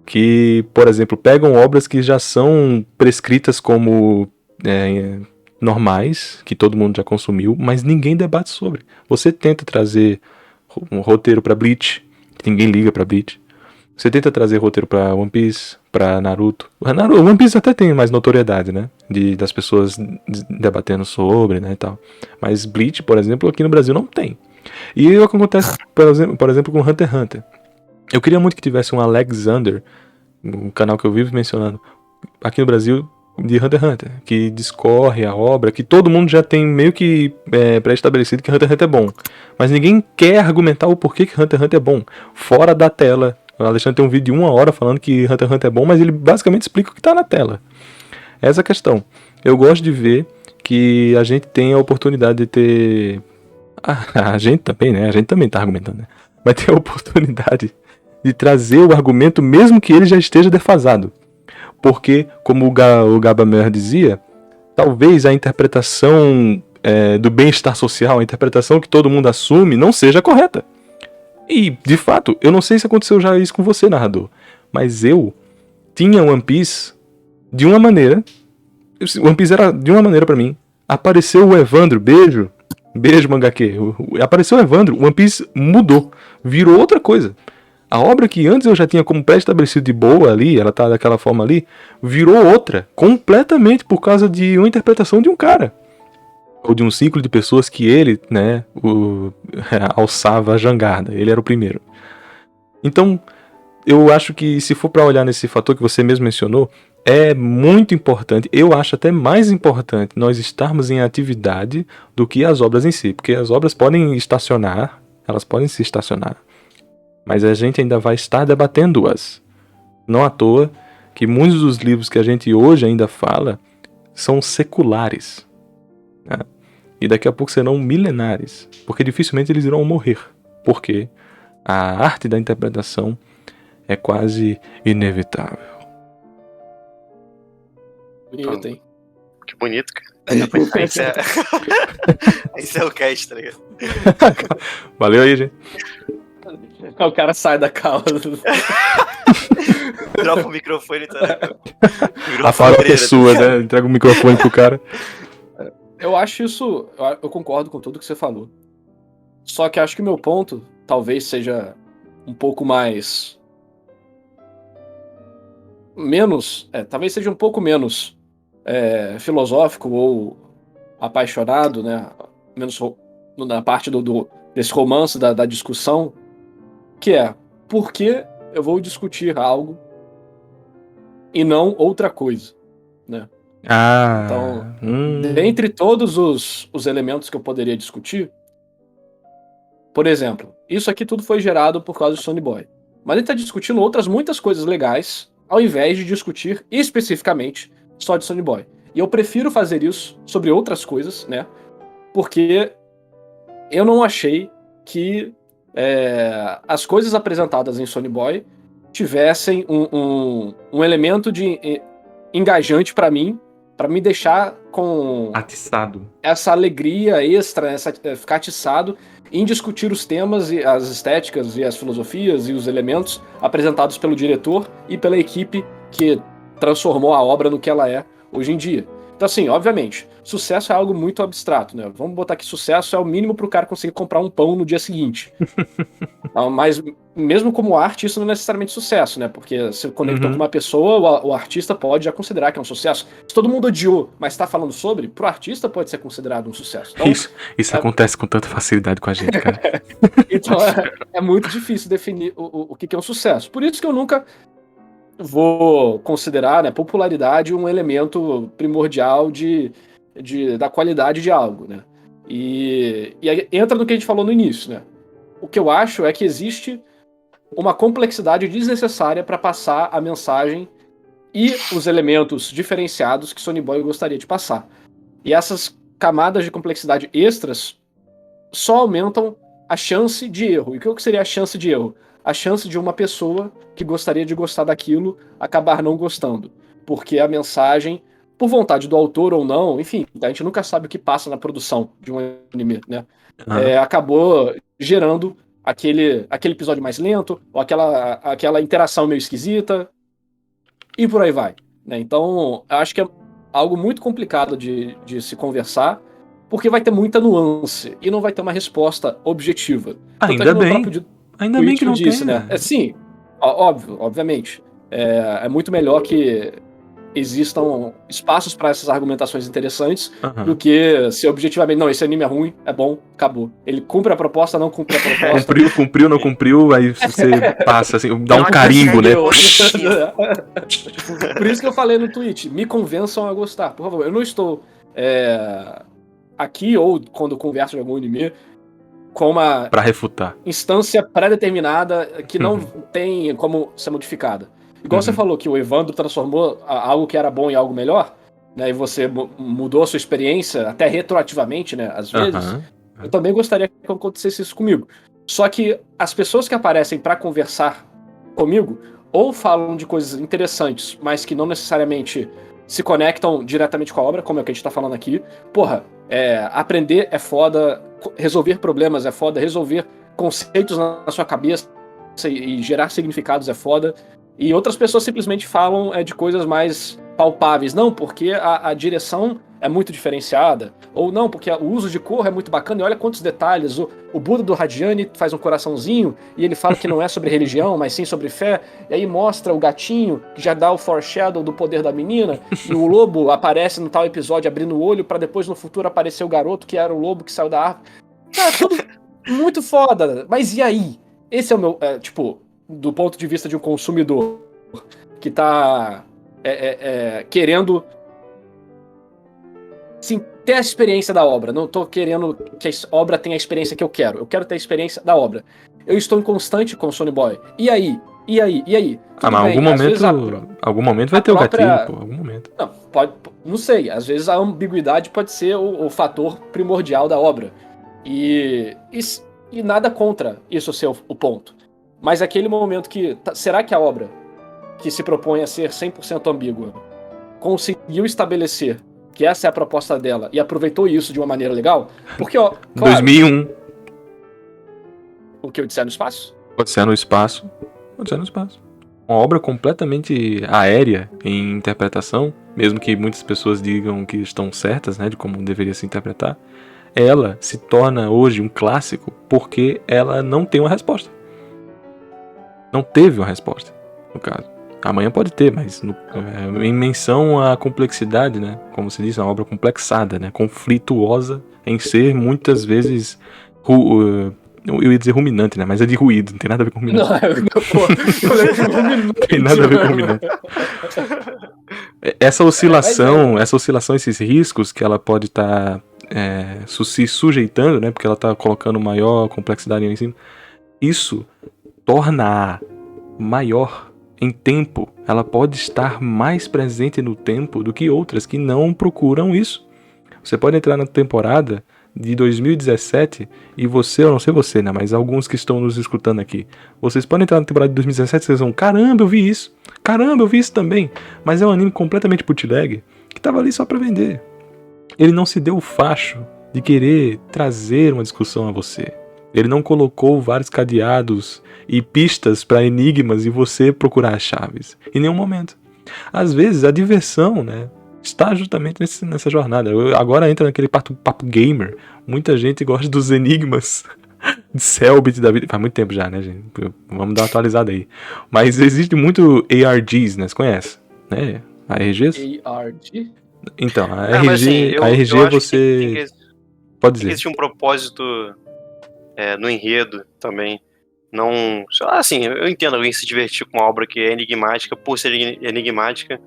S1: que, por exemplo, pegam obras que já são prescritas como normais, que todo mundo já consumiu, mas ninguém debate sobre. Você tenta trazer um roteiro para Bleach, que ninguém liga para Bleach. Você tenta trazer roteiro para One Piece, para Naruto. One Piece até tem mais notoriedade, né? Das pessoas debatendo sobre, né, e tal. Mas Bleach, por exemplo, aqui no Brasil não tem. E o que acontece, por exemplo, com Hunter x Hunter. Eu queria muito que tivesse um Alexander, um canal que eu vivo mencionando, aqui no Brasil, de Hunter x Hunter, que discorre a obra, que todo mundo já tem meio que pré-estabelecido que Hunter x Hunter é bom. Mas ninguém quer argumentar o porquê que Hunter x Hunter é bom, fora da tela. O Alexandre tem um vídeo de 1 hora falando que Hunter x Hunter é bom, mas ele basicamente explica o que está na tela. Essa é a questão. Eu gosto de ver que a gente tem a oportunidade de ter... A gente também, né? A gente também tá argumentando, né? Vai ter a oportunidade de trazer o argumento mesmo que ele já esteja defasado. Porque, como o Gabamel dizia, talvez a interpretação do bem-estar social, a interpretação que todo mundo assume, não seja correta. E, de fato, eu não sei se aconteceu já isso com você, narrador, mas eu tinha One Piece de uma maneira. One Piece era de uma maneira pra mim. Apareceu o Evandro, beijo, Mangaque. Apareceu o Evandro, One Piece mudou, virou outra coisa. A obra que antes eu já tinha como pré-estabelecido de boa ali, ela tá daquela forma ali, virou outra, completamente por causa de uma interpretação de um cara. Ou de um ciclo de pessoas que ele, né, alçava a jangarda. Ele era o primeiro. Então, eu acho que se for para olhar nesse fator que você mesmo mencionou, é muito importante, eu acho até mais importante nós estarmos em atividade do que as obras em si. Porque as obras podem estacionar, elas podem se estacionar, mas a gente ainda vai estar debatendo-as. Não à toa que muitos dos livros que a gente hoje ainda fala são seculares. Né? E daqui a pouco serão milenares, porque dificilmente eles irão morrer, porque a arte da interpretação é quase inevitável.
S5: Bonito, hein?
S2: Que bonito, cara. Esse é o cast, tá ligado?
S1: Valeu aí, gente.
S5: O cara sai da calma.
S2: Dropa o microfone, tá?
S1: A farofa é sua, né? Entrega o microfone pro cara.
S5: Eu acho isso... Eu concordo com tudo que você falou. Só que acho que o meu ponto talvez seja um pouco mais... talvez seja um pouco menos filosófico ou apaixonado, né? Menos na parte desse romance da discussão, que é, por que eu vou discutir algo e não outra coisa, né? Então, dentre todos os elementos que eu poderia discutir, por exemplo, isso aqui tudo foi gerado por causa do Sonny Boy. Mas ele está discutindo muitas coisas legais, ao invés de discutir especificamente só de Sonny Boy. E eu prefiro fazer isso sobre outras coisas, né? Porque eu não achei que as coisas apresentadas em Sonny Boy tivessem um elemento de engajante para mim, Pra me deixar com
S1: Atiçado.
S5: essa alegria extra, ficar atiçado em discutir os temas e as estéticas e as filosofias e os elementos apresentados pelo diretor e pela equipe que transformou a obra no que ela é hoje em dia. Então, assim, obviamente, sucesso é algo muito abstrato, né? Vamos botar que sucesso é o mínimo pro cara conseguir comprar um pão no dia seguinte. Mas, mesmo como arte, isso não é necessariamente sucesso, né? Porque se conectou com uma pessoa, o artista pode já considerar que é um sucesso. Se todo mundo odiou, mas tá falando sobre, pro artista pode ser considerado um sucesso. Então,
S1: Isso acontece com tanta facilidade com a gente, cara.
S5: então é muito difícil definir o que é um sucesso. Por isso que eu nunca vou considerar, né, popularidade um elemento primordial da qualidade de algo, né? E aí entra no que a gente falou no início, né? O que eu acho é que existe uma complexidade desnecessária para passar a mensagem e os elementos diferenciados que Sonny Boy gostaria de passar. E essas camadas de complexidade extras só aumentam a chance de erro. E o que seria a chance de erro? A chance de uma pessoa que gostaria de gostar daquilo acabar não gostando. Porque a mensagem, por vontade do autor ou não, enfim, a gente nunca sabe o que passa na produção de um anime, né? Acabou gerando aquele episódio mais lento, ou aquela interação meio esquisita, e por aí vai, né? Então, eu acho que é algo muito complicado de se conversar, porque vai ter muita nuance, e não vai ter uma resposta objetiva.
S1: Ainda bem que não
S5: disse,
S1: tem,
S5: né? Sim, óbvio, obviamente. É muito melhor que existam espaços para essas argumentações interessantes do que ser objetivamente, não, esse anime é ruim, é bom, acabou. Ele cumpre a proposta, não cumpre a proposta.
S1: Cumpriu, não cumpriu, aí você passa assim, dá um carimbo, né?
S5: Por isso que eu falei no tweet, me convençam a gostar, por favor. Eu não estou aqui, ou quando converso de algum anime, com uma
S1: pra refutar
S5: instância pré-determinada que não tem como ser modificada. Igual você falou que o Evandro transformou algo que era bom em algo melhor, né? E você mudou a sua experiência, até retroativamente, né? Às vezes. Eu também gostaria que acontecesse isso comigo. Só que as pessoas que aparecem pra conversar comigo, ou falam de coisas interessantes, mas que não necessariamente se conectam diretamente com a obra, como é o que a gente tá falando aqui. Porra, aprender é foda, resolver problemas é foda, resolver conceitos na sua cabeça e gerar significados é foda. E outras pessoas simplesmente falam de coisas mais palpáveis. Não, porque a direção é muito diferenciada. Ou não, porque o uso de cor é muito bacana. E olha quantos detalhes. O Buda do Radiani faz um coraçãozinho e ele fala que não é sobre religião, mas sim sobre fé. E aí mostra o gatinho, que já dá o foreshadow do poder da menina. E o lobo aparece no tal episódio abrindo o olho para depois no futuro aparecer o garoto que era o lobo que saiu da árvore. Cara, tudo muito foda. Mas e aí? Esse é o meu... do ponto de vista de um consumidor que tá querendo sim, ter a experiência da obra. Não tô querendo que a obra tenha a experiência que eu quero. Eu quero ter a experiência da obra. Eu estou em constante com o Sonny Boy. E aí?
S1: Mas algum momento vai ter o gatilho, pô. Algum momento.
S5: Não, não sei. Às vezes a ambiguidade pode ser o fator primordial da obra. E nada contra isso ser o ponto. Mas aquele momento que... será que a obra que se propõe a ser 100% ambígua conseguiu estabelecer que essa é a proposta dela e aproveitou isso de uma maneira legal? Porque, ó... Claro,
S1: 2001.
S5: O que eu disser no espaço?
S1: Odisseia no Espaço. Uma obra completamente aérea em interpretação, mesmo que muitas pessoas digam que estão certas, né, de como deveria se interpretar. Ela se torna hoje um clássico porque ela não tem uma resposta. Não teve uma resposta, no caso. Amanhã pode ter, mas em menção à complexidade, né? Como se diz, uma obra complexada, né? Conflituosa em ser muitas vezes... eu ia dizer ruminante, né? Mas é de ruído, não tem nada a ver com ruminante. Não tem nada a ver com ruminante. Essa oscilação, esses riscos que ela pode estar se sujeitando, né? Porque ela está colocando maior complexidade em cima. Isso torna-a maior em tempo. Ela pode estar mais presente no tempo do que outras que não procuram isso. Você pode entrar na temporada de 2017 e você, eu não sei você, né, mas alguns que estão nos escutando aqui, vocês podem entrar na temporada de 2017 e vocês vão, caramba, eu vi isso também. Mas é um anime completamente bootleg, que estava ali só para vender. Ele não se deu o facho de querer trazer uma discussão a você. Ele não colocou vários cadeados e pistas para enigmas e você procurar as chaves. Em nenhum momento. Às vezes a diversão, né, está justamente nessa jornada. Agora entra naquele papo gamer. Muita gente gosta dos enigmas de Cellbit da vida. Faz muito tempo já, né, gente? Vamos dar uma atualizada aí. Mas existe muito ARGs, né? Você conhece? Né? ARGs?
S5: ARG?
S1: Então, a
S2: Mas,
S1: RG,
S2: assim, eu
S1: a RG
S2: acho que
S1: você... Pode
S2: tem que
S1: dizer.
S2: existir um propósito no enredo também. Não. Sei lá, assim, eu entendo alguém se divertir com uma obra que é enigmática por ser enigmática,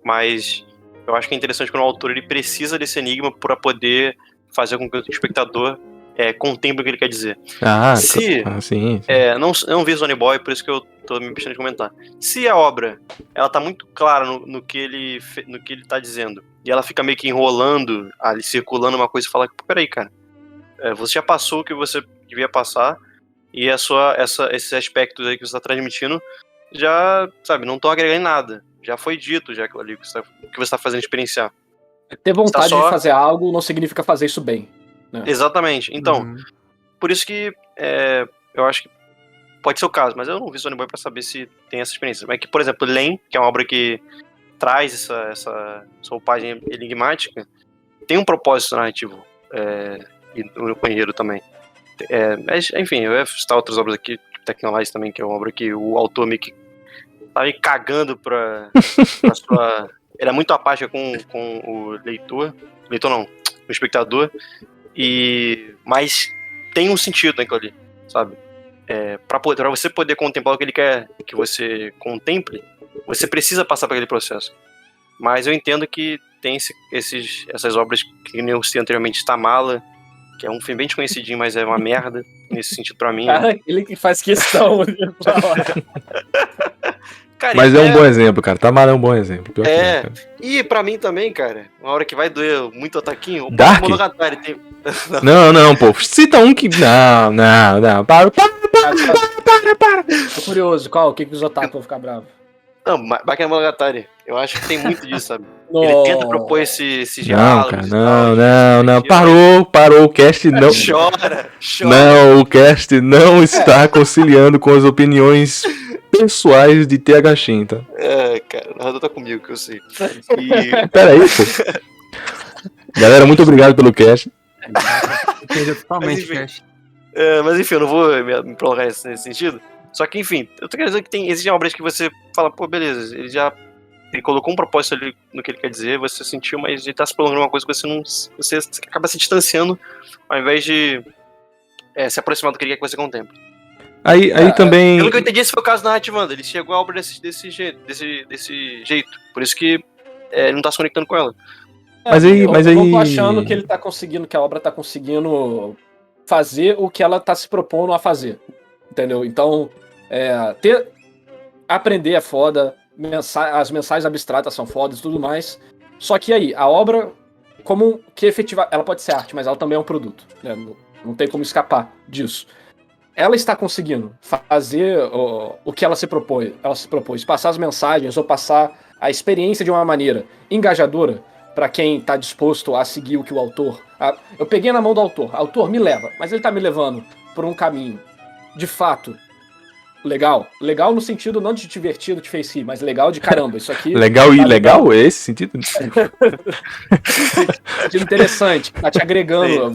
S2: mas eu acho que é interessante quando o autor ele precisa desse enigma para poder fazer com que o espectador contemple o que ele quer dizer.
S1: Sim.
S2: Não vi Sonny Boy, por isso que eu tô me deixando de comentar. Se a obra ela tá muito clara no que ele tá dizendo, e ela fica meio que enrolando, ali, circulando uma coisa e fala, peraí, cara, você já passou o que você devia passar, e esses aspectos aí que você tá transmitindo já, sabe, não estão agregando em nada. Já foi dito, já aquilo ali, o que você tá fazendo experienciar.
S5: Ter vontade
S2: Tá só-
S5: de fazer algo não significa fazer isso bem.
S2: Exatamente. Então,
S3: Uhum.
S2: por isso que eu acho que pode ser o caso, mas eu não vi Sonny Boy pra saber se tem essa experiência. Mas que, por exemplo, Len, que é uma obra que traz essa roupagem enigmática, tem um propósito narrativo e no enredo também. Mas, enfim, eu ia citar outras obras aqui, tipo Technolize também, que é uma obra que o autor meio que tá meio cagando pra sua... Ele é muito apático com o leitor não, o espectador, mas tem um sentido naquilo ali, sabe? Pra você poder contemplar o que ele quer que você contemple, você precisa passar por aquele processo. Mas eu entendo que tem essas obras que eu citei anteriormente, Stamala, que é um filme bem desconhecidinho, mas é uma merda nesse sentido pra mim.
S5: Cara, ele que faz questão de falar.
S2: Cara,
S1: Mas é um bom exemplo, cara. Tamara é um bom exemplo. Pior que
S2: É.
S1: cara.
S2: E pra mim também, cara, uma hora que vai doer muito o ataquinho, o
S1: Dark?
S2: Monogatari tem...
S1: Não, pô. Cita um que... Não. Para.
S5: Tô curioso, qual? O que os otaku vão ficar bravos?
S2: Não, Baki no Monogatari. Eu acho que tem muito disso, sabe?
S5: Não.
S2: Ele tenta propor esse
S1: Não,
S2: diálogo.
S1: cara. Não. Parou. O cast não...
S2: Chora.
S1: Não, o cast não está conciliando com as opiniões pessoais de TH Shin, tá?
S2: Cara, o narrador tá comigo, que eu sei.
S1: Pera aí, pô. Galera, muito obrigado pelo cast.
S3: Perdeu totalmente
S2: Mas, enfim.
S3: o cast.
S2: Mas enfim, eu não vou me prolongar nesse sentido. Só que, enfim, eu tô querendo dizer que existem obras que você fala, pô, beleza, ele colocou um propósito ali no que ele quer dizer, você sentiu, mas ele tá se prolongando uma coisa que você acaba se distanciando, ao invés de se aproximar do que ele quer que você contemple.
S1: Aí também...
S2: Pelo que eu entendi, esse foi o caso da Nativanda. Ele chegou à obra desse jeito. Por isso que ele não tá se conectando com ela.
S1: Mas aí...
S5: Eu não tô achando que ele tá conseguindo, que a obra tá conseguindo fazer o que ela tá se propondo a fazer. Entendeu? Então, aprender é foda, as mensagens abstratas são fodas e tudo mais. Só que aí, a obra, como que efetiva, ela pode ser arte, mas ela também é um produto. Né? Não tem como escapar disso. Ela está conseguindo fazer o que ela se propôs, passar as mensagens ou passar a experiência de uma maneira engajadora para quem está disposto a seguir o que o autor... Eu peguei na mão do autor, o autor me leva, mas ele está me levando por um caminho, de fato, legal. Legal no sentido não de divertido, te fez rir, mas legal de caramba, isso aqui...
S1: Legal e ilegal? É esse sentido?
S5: Sentido interessante, tá te agregando,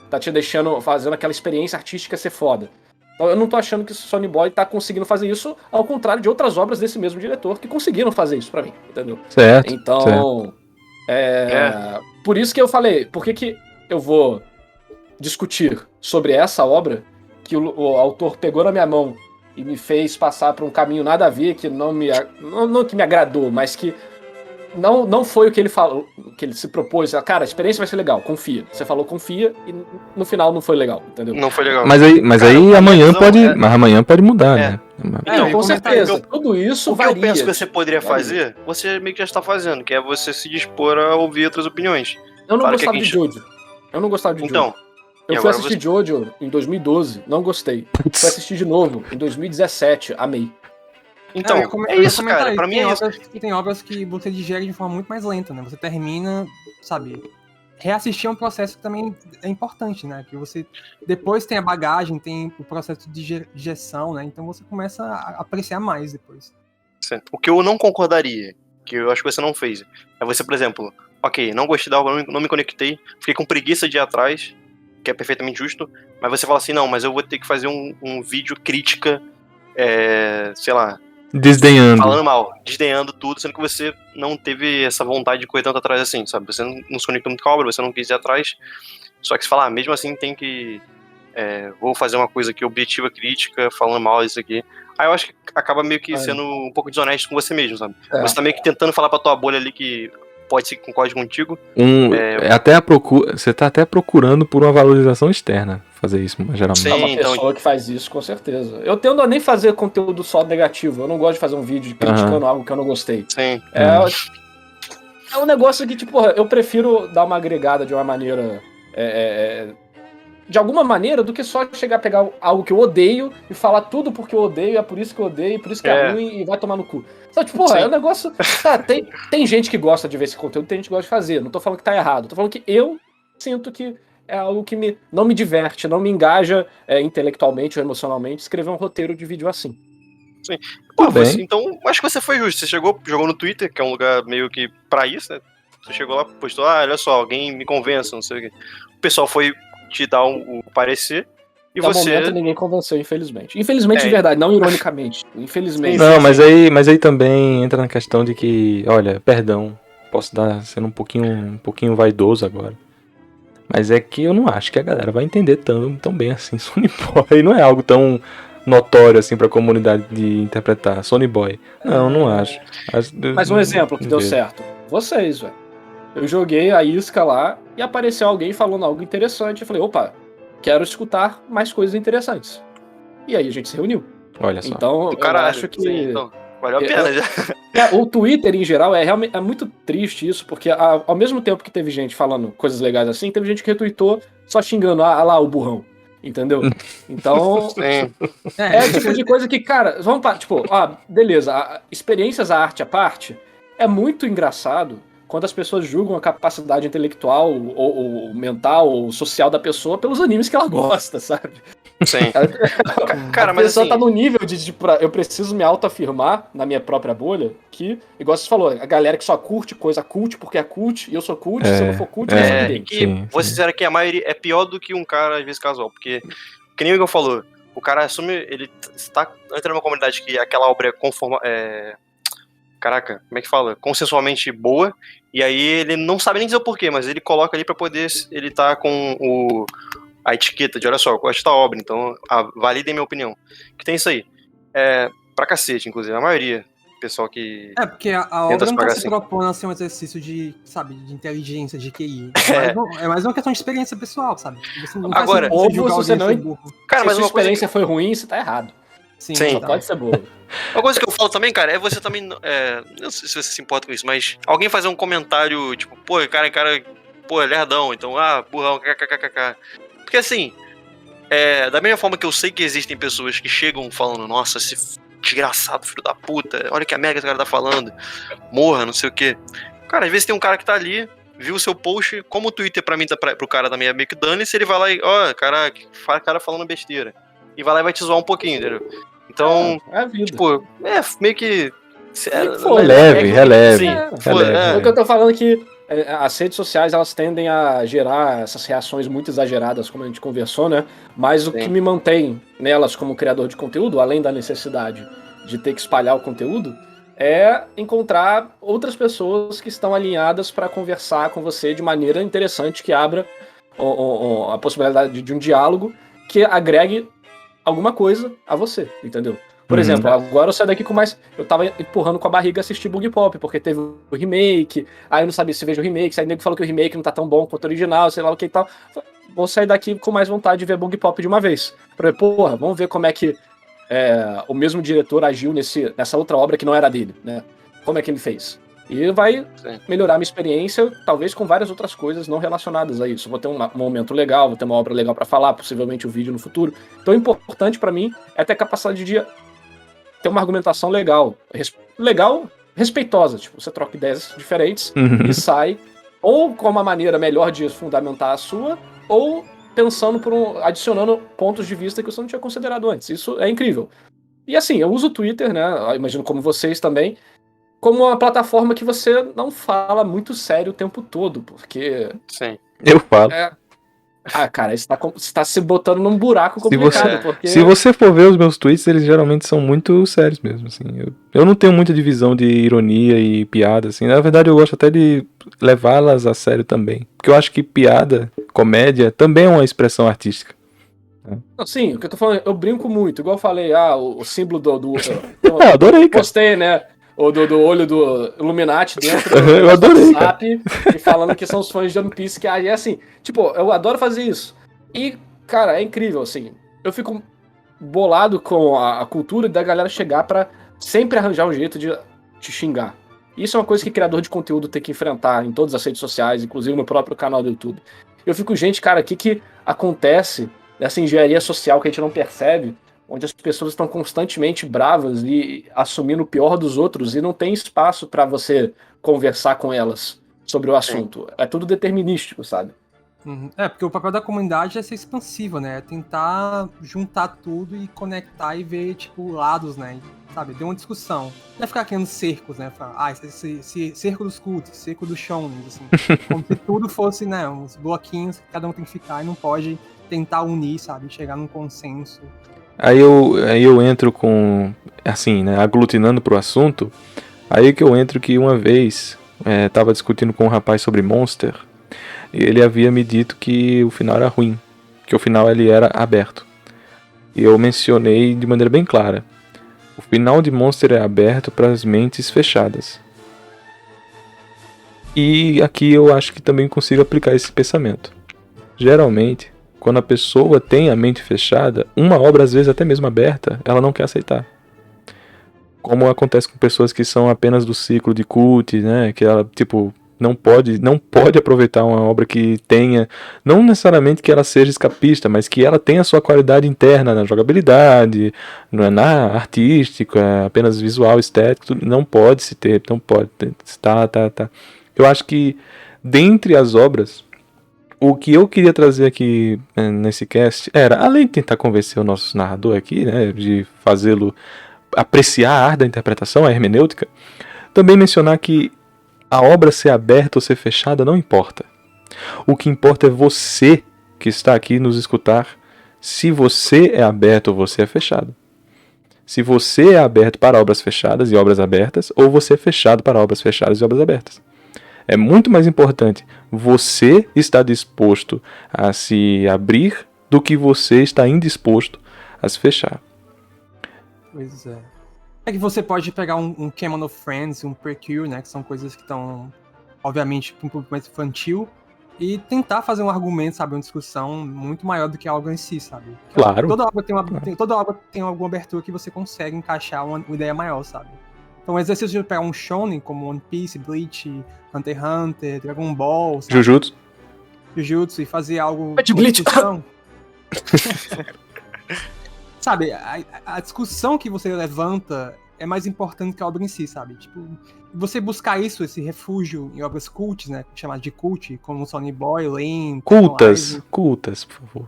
S5: tá te deixando, fazendo aquela experiência artística ser foda. Então eu não tô achando que o Sonny Boy tá conseguindo fazer isso, ao contrário de outras obras desse mesmo diretor que conseguiram fazer isso pra mim, entendeu?
S1: Certo.
S5: Então, por isso que eu falei, por que eu vou discutir sobre essa obra que o autor pegou na minha mão e me fez passar por um caminho nada a ver, que não que me agradou, mas que não foi o que ele falou, que ele se propôs. Cara, a experiência vai ser legal, confia. Você falou confia e no final não foi legal, entendeu?
S2: Não foi legal.
S1: Mas aí amanhã
S2: visão
S1: pode... Mas amanhã pode mudar, né?
S2: Então,
S5: com certeza.
S2: eu-
S5: Tudo isso
S2: O que
S5: varia.
S2: eu penso que você poderia
S5: varia.
S2: fazer, você meio que já está fazendo, que é você se dispor a ouvir outras opiniões.
S5: Eu não
S2: Claro que
S5: gostava
S2: a
S5: de
S2: gente-
S5: Jojo. Eu não gostava de Jojo.
S2: Então, e
S5: Eu fui
S2: agora
S5: assistir Jojo em 2012, não gostei. Fui assistir de novo em 2017, amei.
S2: Então, é
S3: eu ia
S2: isso,
S3: comentar
S2: cara. Pra mim é isso.
S3: Tem obras que você digere de forma muito mais lenta, né? Você termina, sabe? Reassistir é um processo que também é importante, né? Que você depois tem a bagagem, tem o processo de digestão, né? Então você começa a apreciar mais depois.
S2: O que eu não concordaria, que eu acho que você não fez, é você, por exemplo, ok, não gostei da obra, não me conectei, fiquei com preguiça de ir atrás, que é perfeitamente justo, mas você fala assim, não, mas eu vou ter que fazer um vídeo crítica, sei lá,
S1: Desdenhando.
S2: falando mal, desdenhando tudo, sendo que você não teve essa vontade de correr tanto atrás assim, sabe? Você não se conectou muito com a obra, você não quis ir atrás, só que você fala, mesmo assim tem que... vou fazer uma coisa aqui, objetiva crítica, falando mal disso aqui. Aí eu acho que acaba meio que sendo um pouco desonesto com você mesmo, sabe? Você tá meio que tentando falar pra tua bolha ali que pode ser que concorde contigo.
S1: Até a procura, você tá até procurando por uma valorização externa fazer isso, geralmente.
S2: Sim,
S5: É uma
S2: então-
S5: pessoa que faz isso, com certeza. Eu tendo a nem fazer conteúdo só negativo. Eu não gosto de fazer um vídeo criticando algo que eu não gostei.
S2: Sim.
S5: É um negócio que, tipo, eu prefiro dar uma agregada de uma maneira... de alguma maneira, do que só chegar a pegar algo que eu odeio e falar tudo porque eu odeio, é por isso que eu odeio, por isso que é ruim e vai tomar no cu. Então, tipo, porra,
S2: Sim.
S5: é um negócio... Tá, tem gente que gosta de ver esse conteúdo, tem gente que gosta de fazer. Não tô falando que tá errado. Tô falando que eu sinto que é algo que não me diverte, não me engaja intelectualmente ou emocionalmente escrever um roteiro de vídeo assim.
S2: Pô,
S1: Tudo bem.
S2: então, acho que você foi justo. Você jogou no Twitter, que é um lugar meio que pra isso, né? Você chegou lá, postou, olha só, alguém me convença, não sei o quê. O pessoal foi te dar o parecer e
S5: No
S2: você...
S5: momento ninguém convenceu, infelizmente. Infelizmente
S2: É.
S5: de verdade, não ironicamente. Infelizmente.
S2: Sim,
S1: Não, mas aí também entra na questão de que, olha, perdão, posso estar sendo um pouquinho vaidoso agora. Mas é que eu não acho que a galera vai entender tão bem assim Sony Boy. Não é algo tão notório assim pra comunidade de interpretar. Sony Boy. Não acho.
S5: Mas um exemplo que deu certo. Vocês, velho. Eu joguei a isca lá e apareceu alguém falando algo interessante. Eu falei, opa, quero escutar mais coisas interessantes. E aí a gente se reuniu.
S1: Olha só.
S5: Então,
S2: Do caralho.
S5: eu acho que...
S2: Sim, então, valeu a pena já.
S5: O Twitter, em geral, realmente muito triste isso, porque ao mesmo tempo que teve gente falando coisas legais assim, teve gente que retweetou só xingando, lá, o burrão. Entendeu? Então,
S2: Sim.
S5: é o tipo de coisa que, cara, vamos para, tipo, beleza, experiências, a arte à parte, é muito engraçado quando as pessoas julgam a capacidade intelectual, ou mental, ou social da pessoa pelos animes que ela gosta, sabe?
S2: Sim. Cara,
S5: A
S2: mas
S5: pessoa
S2: assim...
S5: tá no nível de tipo, eu preciso me autoafirmar na minha própria bolha, que, igual você falou, a galera que só curte coisa cult porque é cult, e eu sou cult, se eu não for cult, eu não sou ninguém.
S2: que
S1: Sim,
S2: vou
S1: sim.
S2: sincero que a maioria é pior do que um cara, às vezes, casual. Porque, que nem o Igor falou, o cara assume, ele está entrando numa comunidade que aquela obra é caraca, como é que fala? Consensualmente boa, e aí ele não sabe nem dizer o porquê, mas ele coloca ali pra poder, ele tá com a etiqueta de, olha só, eu gosto da obra, então validem minha opinião. Que tem isso aí. Pra cacete, inclusive, a maioria. Pessoal que...
S3: Porque a
S2: Tenta
S3: obra
S2: se
S3: não
S2: pagar
S3: tá se
S2: assim.
S3: propondo a ser um exercício de, sabe, de inteligência, de QI. É mais uma questão de experiência pessoal, sabe? Você não faz
S2: Agora,
S3: sentido você
S5: óbvio,
S3: julgar
S5: se
S3: alguém
S5: você
S3: ser
S5: não-
S3: burro.
S2: Cara,
S5: Se
S2: mas
S5: sua
S2: uma coisa
S5: experiência foi ruim, você tá errado.
S3: Sim,
S2: Sim.
S5: Só
S3: tá.
S5: pode ser boa.
S2: Uma coisa que eu falo também, cara, é você também. Não sei se você se importa com isso, mas alguém fazer um comentário, tipo, pô, cara, pô, é lerdão, então, burrão, kkkk. Porque assim, da mesma forma que eu sei que existem pessoas que chegam falando, nossa, esse desgraçado, filho da puta, olha que a merda esse cara tá falando, morra, não sei o quê. Cara, às vezes tem um cara que tá ali, viu o seu post, como o Twitter pra mim tá pro cara da minha meio que dane-se, ele vai lá e, cara falando besteira. E vai lá e vai te zoar um pouquinho, entendeu? Então,
S5: É a vida.
S2: tipo, meio que.
S1: Releve.
S2: Sim,
S1: Releve.
S5: O que eu tô falando é que as redes sociais, elas tendem a gerar essas reações muito exageradas, como a gente conversou, né? Mas o
S2: Sim.
S5: que me mantém nelas como criador de conteúdo, além da necessidade de ter que espalhar o conteúdo, é encontrar outras pessoas que estão alinhadas para conversar com você de maneira interessante, que abra a possibilidade de um diálogo que agregue alguma coisa a você, entendeu? Por exemplo, agora eu saio daqui com mais... Eu tava empurrando com a barriga assistir Bug Pop, porque teve o remake, aí eu não sabia se vejo o remake, aí o nego falou que o remake não tá tão bom quanto o original, sei lá o que e tal. Vou sair daqui com mais vontade de ver Bug Pop de uma vez. Porra, vamos ver como é que o mesmo diretor agiu nessa outra obra que não era dele, né? Como é que ele fez? E vai melhorar minha experiência, talvez com várias outras coisas não relacionadas a isso. Vou ter um momento legal, vou ter uma obra legal pra falar, possivelmente um vídeo no futuro. Então o importante pra mim é ter capacidade de ter uma argumentação legal. Legal, respeitosa. Tipo, você troca ideias diferentes e sai ou com uma maneira melhor de fundamentar a sua, ou pensando adicionando pontos de vista que você não tinha considerado antes. Isso é incrível. E assim, eu uso o Twitter, né? Eu imagino como vocês também, como uma plataforma que você não fala muito sério o tempo todo, porque...
S2: Sim.
S1: Eu falo.
S5: Cara, você tá se botando num buraco complicado, porque...
S1: Se você for ver os meus tweets, eles geralmente são muito sérios mesmo, assim. Eu não tenho muita divisão de ironia e piada, assim. Na verdade, eu gosto até de levá-las a sério também. Porque eu acho que piada, comédia, também é uma expressão artística.
S5: Sim, o que eu tô falando, eu brinco muito. Igual eu falei, o símbolo do
S1: Eu adorei, cara.
S5: postei, né? Do olho do Illuminati dentro
S1: Eu
S5: do
S1: adorei,
S5: WhatsApp e falando que são os fãs de One Piece, que aí é assim, tipo, eu adoro fazer isso. E, cara, é incrível, assim. Eu fico bolado com a cultura da galera chegar pra sempre arranjar um jeito de te xingar. Isso é uma coisa que criador de conteúdo tem que enfrentar em todas as redes sociais, inclusive no próprio canal do YouTube. Eu fico, gente, cara, o que acontece nessa engenharia social que a gente não percebe, onde as pessoas estão constantemente bravas e assumindo o pior dos outros e não tem espaço para você conversar com elas sobre o assunto. É tudo determinístico, sabe?
S3: Porque o papel da comunidade é ser expansiva, né? É tentar juntar tudo e conectar e ver, tipo, lados, né? Sabe? Ter uma discussão. Não é ficar criando cercos, né? Falar, esse cerco dos cultos, cerco dos shonens, assim. Como se tudo fosse, né? Uns bloquinhos que cada um tem que ficar e não pode tentar unir, sabe? Chegar num consenso.
S1: Aí eu entro com, assim, né, aglutinando pro assunto. Aí que eu entro que uma vez tava discutindo com um rapaz sobre Monster, e ele havia me dito que o final era ruim, que o final ele era aberto. E eu mencionei de maneira bem clara: o final de Monster é aberto para as mentes fechadas. E aqui eu acho que também consigo aplicar esse pensamento. Geralmente, quando a pessoa tem a mente fechada, uma obra, às vezes até mesmo aberta, ela não quer aceitar. Como acontece com pessoas que são apenas do ciclo de cult, né? Que ela, tipo, não pode aproveitar uma obra que tenha, não necessariamente que ela seja escapista, mas que ela tenha a sua qualidade interna na jogabilidade, na artística, apenas visual, estético, não pode se ter, não pode. Tá. Eu acho que, dentre as obras, o que eu queria trazer aqui nesse cast era, além de tentar convencer o nosso narrador aqui, né, de fazê-lo apreciar a arte da interpretação, a hermenêutica, também mencionar que a obra ser aberta ou ser fechada não importa. O que importa é você que está aqui nos escutar, se você é aberto ou você é fechado. Se você é aberto para obras fechadas e obras abertas, ou você é fechado para obras fechadas e obras abertas. É muito mais importante você estar disposto a se abrir do que você está indisposto a se fechar.
S3: Pois é. É que você pode pegar um Canon of Friends, um Precure, né? Que são coisas que estão, obviamente, para um público mais infantil. E tentar fazer um argumento, sabe? Uma discussão muito maior do que a obra em si, sabe?
S1: Claro.
S3: Toda obra tem alguma abertura que você consegue encaixar uma ideia maior, sabe? Então, o exercício de pegar um shonen como One Piece, Bleach, Hunter x Hunter, Dragon Ball, sabe? Jujutsu e fazer algo
S5: de Bleach.
S3: discussão. Sabe, a discussão que você levanta é mais importante que a obra em si, sabe? Tipo, você buscar isso, esse refúgio em obras cults, né? Chamadas de cult, como Sonny Boy, Lane...
S1: Cultas, por favor.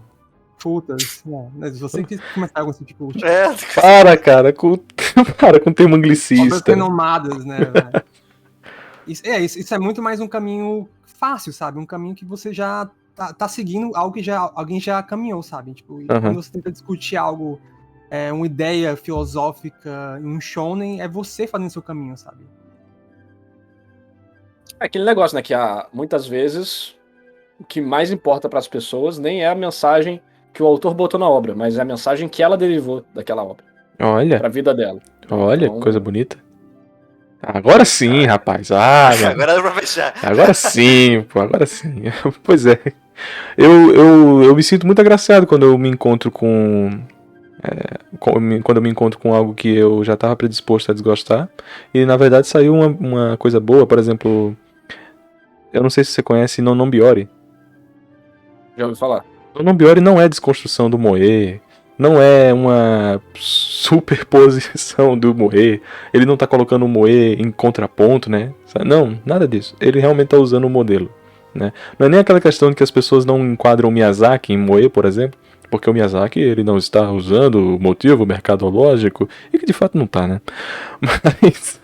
S3: Cultas, não. Mas você que começar com esse tipo de cult.
S1: Para, cara, para com o termo
S3: Obras
S1: anglicista.
S3: renomadas, né? Isso é muito mais um caminho fácil, sabe? Um caminho que você já tá seguindo algo que alguém já caminhou, sabe? Tipo, quando você tenta discutir algo, uma ideia filosófica em um shonen, é você fazendo seu caminho, sabe?
S5: É aquele negócio, né? Que muitas vezes o que mais importa para as pessoas nem é a mensagem que o autor botou na obra, mas é a mensagem que ela derivou daquela obra.
S1: Olha.
S5: Pra vida dela.
S1: Olha, então, coisa bonita. Agora sim, rapaz.
S2: Agora dá pra fechar.
S1: Agora sim, pô, agora sim. Pois é. Eu me sinto muito agraciado quando eu me encontro quando eu me encontro com algo que eu já estava predisposto a desgostar. E na verdade saiu uma coisa boa, por exemplo. Eu não sei se você conhece Nononbiori.
S5: Já ouvi falar.
S1: Nononbiori não é desconstrução do moe. Não é uma superposição do Moe. Ele não tá colocando o Moe em contraponto, né? Não, nada disso. Ele realmente tá usando o modelo, né? Não é nem aquela questão de que as pessoas não enquadram o Miyazaki em Moe, por exemplo, porque o Miyazaki ele não está usando o motivo mercadológico, e que de fato não tá, né? Mas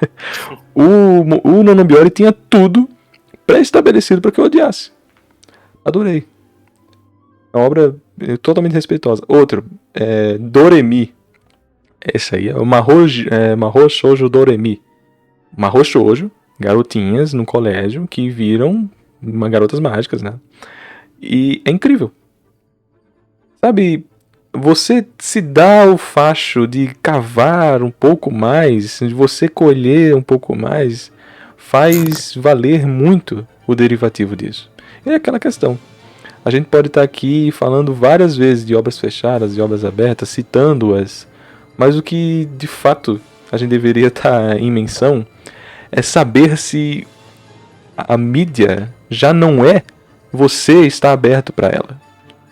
S1: o Nonobiyori tinha tudo pré-estabelecido para que eu odiasse. Adorei. É uma obra totalmente respeitosa. Outro, Doremi. Esse aí é o Mahou Shoujo Doremi. Mahou Shoujo, garotinhas no colégio que viram garotas mágicas, né? E é incrível. Sabe, você se dá o facho de cavar um pouco mais, de você colher um pouco mais, faz valer muito o derivativo disso. E é aquela questão. A gente pode estar aqui falando várias vezes de obras fechadas, de obras abertas, citando-as, mas o que de fato a gente deveria estar em menção é saber se a mídia já não é você está aberto para ela.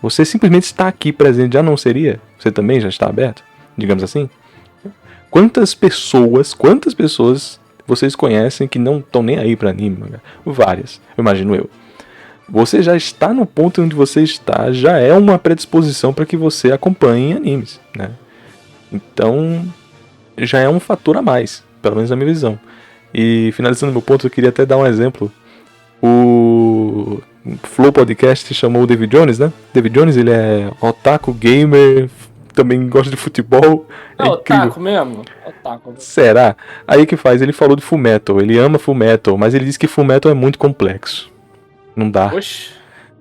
S1: Você simplesmente está aqui presente, já não seria? Você também já está aberto? Digamos assim? Quantas pessoas vocês conhecem que não estão nem aí para anime? Várias, imagino eu. Você já está no ponto onde você está, já é uma predisposição para que você acompanhe animes, né? Então, já é um fator a mais, pelo menos na minha visão. E finalizando meu ponto, eu queria até dar um exemplo. O Flow Podcast chamou o David Jones, né? David Jones, ele é otaku, gamer, também gosta de futebol. É
S5: otaku mesmo? Otaku.
S1: Será? Aí o que faz? Ele falou de Fullmetal, ele ama Fullmetal, mas ele diz que Fullmetal é muito complexo. Não dá.
S5: Oxi.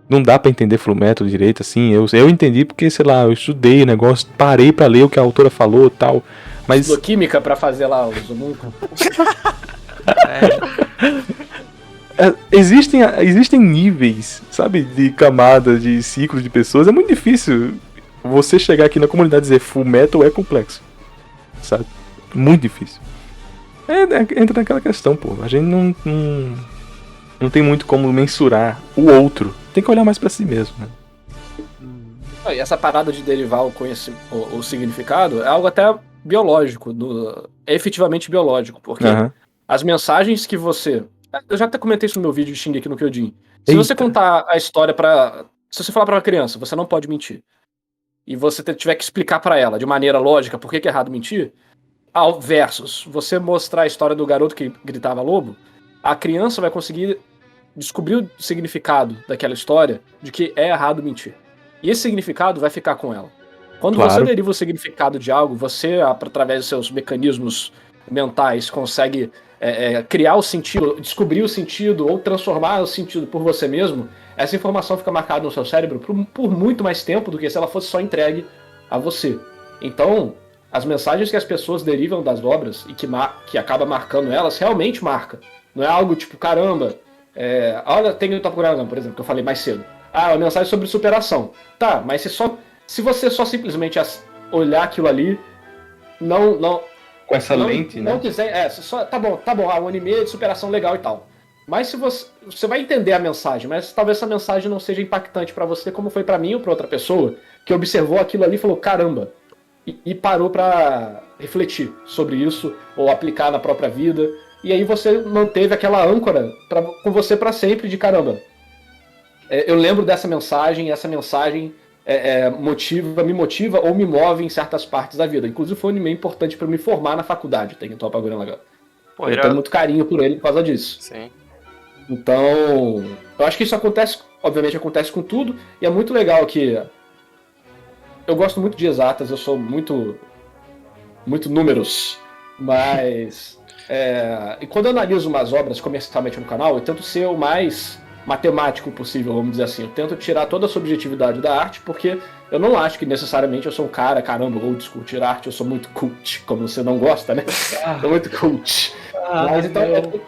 S1: Não dá pra entender Fullmetal direito, assim. Eu entendi porque, sei lá, eu estudei o negócio, parei pra ler o que a autora falou e tal. Mas...
S5: Estudou química pra fazer lá os homúnculos.
S1: Existem níveis, sabe, de camadas, de ciclos de pessoas. É muito difícil você chegar aqui na comunidade e dizer Fullmetal é complexo, sabe? Muito difícil. Entra naquela questão, pô. A gente não tem muito como mensurar o outro. Tem que olhar mais pra si mesmo, né?
S5: E essa parada de derivar o significado é algo até biológico, é efetivamente biológico, porque as mensagens que você... Eu já até comentei isso no meu vídeo de Shingeki no Kyojin. Se você contar a história se você falar pra uma criança, você não pode mentir, e você tiver que explicar pra ela de maneira lógica por que é errado mentir, versus você mostrar a história do garoto que gritava lobo, a criança vai conseguir descobrir o significado daquela história de que é errado mentir. E esse significado vai ficar com ela. Quando você deriva o significado de algo, você, através dos seus mecanismos mentais, consegue criar o sentido, descobrir o sentido ou transformar o sentido por você mesmo, essa informação fica marcada no seu cérebro por muito mais tempo do que se ela fosse só entregue a você. Então, as mensagens que as pessoas derivam das obras e que acaba marcando elas, realmente marca. Não é algo tipo, caramba, olha, tem o Top Gun, por exemplo, que eu falei mais cedo. Uma mensagem sobre superação. Tá, mas se você só simplesmente olhar aquilo ali, não
S1: com essa lente,
S5: não
S1: né?
S5: quiser, tá bom, um anime de superação legal e tal. Mas se você vai entender a mensagem, mas talvez essa mensagem não seja impactante pra você, como foi pra mim ou pra outra pessoa, que observou aquilo ali e falou, caramba, e parou pra refletir sobre isso, ou aplicar na própria vida, e aí você manteve aquela âncora com você pra sempre de caramba. Eu lembro dessa mensagem, e essa mensagem me motiva ou me move em certas partes da vida. Inclusive foi um anime importante pra me formar na faculdade, tem que Topa Gurren Lagann. Eu tenho muito carinho por ele por causa disso.
S2: Sim.
S5: Então, eu acho que isso obviamente acontece com tudo, e é muito legal que eu gosto muito de exatas, eu sou muito números, mas e quando eu analiso umas obras comercialmente no canal, eu tento ser o mais matemático possível, vamos dizer assim. Eu tento tirar toda a subjetividade da arte, porque eu não acho que necessariamente eu sou um cara, caramba, vou discutir arte, eu sou muito cult, como você não gosta, né? Sou muito cult. Mas então eu tento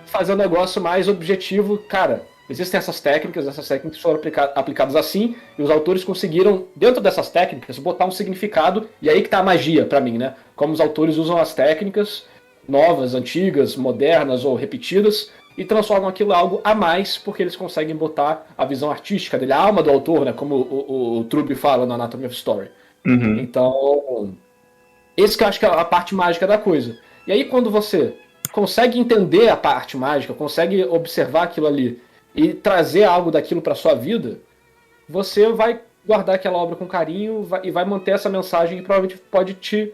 S5: fazer um negócio mais objetivo. Cara, existem essas técnicas foram aplicadas assim, e os autores conseguiram, dentro dessas técnicas, botar um significado, e aí que tá a magia pra mim, né? Como os autores usam as técnicas novas, antigas, modernas ou repetidas, e transformam aquilo em algo a mais, porque eles conseguem botar a visão artística dele, a alma do autor, né, como o Truby fala no Anatomy of Story.
S1: Uhum.
S5: Então, esse que eu acho que é a parte mágica da coisa. E aí, quando você consegue entender a parte mágica, consegue observar aquilo ali e trazer algo daquilo para sua vida, você vai guardar aquela obra com carinho e vai manter essa mensagem que provavelmente pode te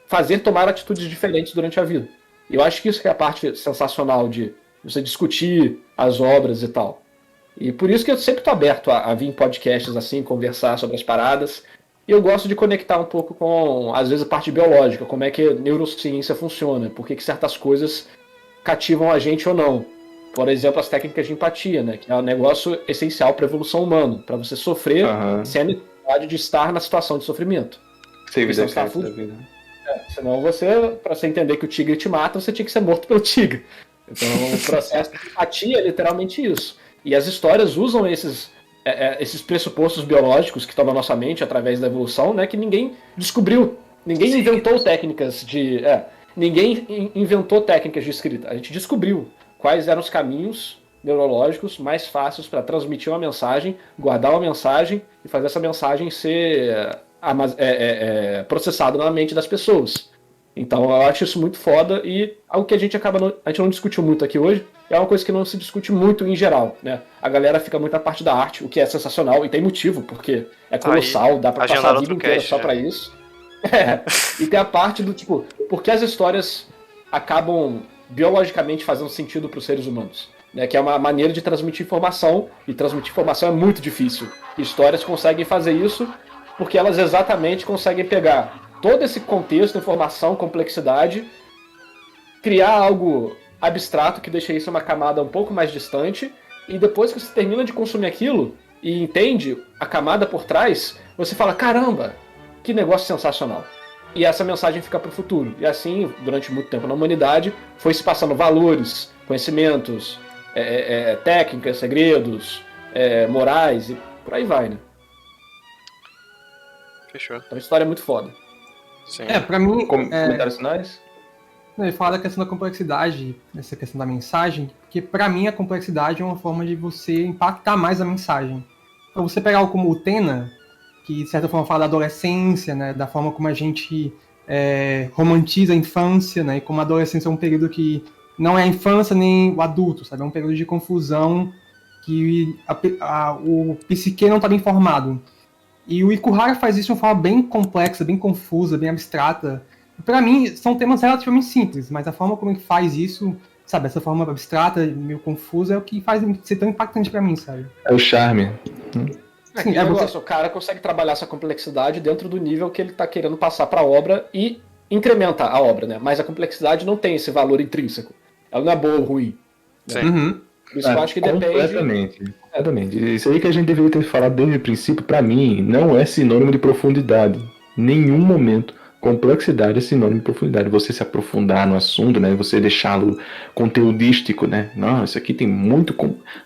S5: fazer tomar atitudes diferentes durante a vida. E eu acho que isso que é a parte sensacional de você discutir as obras e tal. E por isso que eu sempre estou aberto a vir em podcasts assim, conversar sobre as paradas. E eu gosto de conectar um pouco com, às vezes, a parte biológica, como é que a neurociência funciona, por que certas coisas cativam a gente ou não. Por exemplo, as técnicas de empatia, né, que é um negócio essencial para a evolução humana, para você sofrer sem a necessidade de estar na situação de sofrimento.
S1: Save
S5: Senão
S1: the
S5: você tá
S1: cat da vida.
S5: Senão você, para você entender que o tigre te mata, você tinha que ser morto pelo tigre. Então, o processo de empatia é literalmente isso. E as histórias usam esses pressupostos biológicos que estão na nossa mente através da evolução, né, que ninguém descobriu. Ninguém inventou técnicas de... ninguém inventou técnicas de escrita. A gente descobriu quais eram os caminhos neurológicos mais fáceis para transmitir uma mensagem, guardar uma mensagem e fazer essa mensagem ser processada na mente das pessoas. Então eu acho isso muito foda e algo que a gente não discutiu muito aqui hoje, é uma coisa que não se discute muito em geral, né? A galera fica muito na parte da arte, o que é sensacional e tem motivo, porque é colossal, dá pra passar a vida inteira só pra isso. E tem a parte do tipo, porque as histórias acabam biologicamente fazendo sentido pros seres humanos, né? Que é uma maneira de transmitir informação, e transmitir informação é muito difícil. Histórias conseguem fazer isso porque elas exatamente conseguem pegar todo esse contexto, informação, complexidade, criar algo abstrato que deixa isso uma camada um pouco mais distante, e depois que você termina de consumir aquilo e entende a camada por trás, você fala, caramba, que negócio sensacional. E essa mensagem fica para o futuro. E assim, durante muito tempo na humanidade, foi se passando valores, conhecimentos, técnicas, segredos, morais, e por aí vai, né?
S2: Fechou.
S5: Então a história é muito foda.
S2: Sim.
S3: Pra mim...
S1: Comentários finais?
S3: Ele fala da questão da complexidade, essa questão da mensagem, porque pra mim a complexidade é uma forma de você impactar mais a mensagem. Pra você pegar algo como o Tena, que de certa forma fala da adolescência, né, da forma como a gente romantiza a infância, né, e como a adolescência é um período que não é a infância nem o adulto, sabe, é um período de confusão que o psique não está bem formado. E o Ikuhara faz isso de uma forma bem complexa, bem confusa, bem abstrata. Pra mim, são temas relativamente simples, mas a forma como ele faz isso, sabe, essa forma abstrata, meio confusa, é o que faz ser tão impactante pra mim, sabe?
S1: É o charme.
S5: Sim, o cara consegue trabalhar essa complexidade dentro do nível que ele tá querendo passar pra obra e incrementa a obra, né? Mas a complexidade não tem esse valor intrínseco. Ela não é boa ou ruim. Né?
S2: Sim.
S3: Uhum.
S5: Por isso eu acho que depende...
S1: Completamente. Isso aí que a gente deveria ter falado desde o princípio, pra mim, não é sinônimo de profundidade. Nenhum momento. Complexidade é sinônimo de profundidade. Você se aprofundar no assunto, né? Você deixá-lo conteudístico, né? Não, isso aqui tem muito...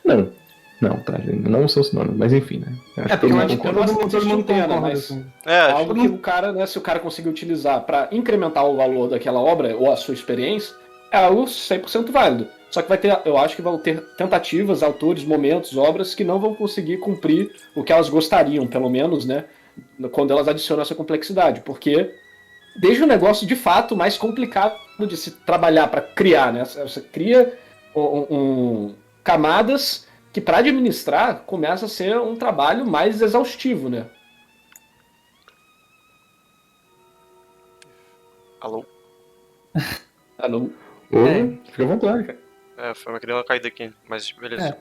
S1: Não, tá, gente, não são sinônimos, mas enfim, né?
S3: Porque eu acho que todo mundo concorda,
S5: mas
S3: assim.
S5: algo que o cara, né, se o cara conseguir utilizar para incrementar o valor daquela obra ou a sua experiência, é algo 100% válido. Só que eu acho que vão ter tentativas, autores, momentos, obras que não vão conseguir cumprir o que elas gostariam, pelo menos, né, quando elas adicionam essa complexidade, porque deixa o negócio de fato mais complicado de se trabalhar para criar, né? Você cria camadas que para administrar começa a ser um trabalho mais exaustivo, né?
S2: Alô?
S5: Alô?
S1: Fica à vontade, cara.
S2: Foi uma criança caída aqui, mas beleza.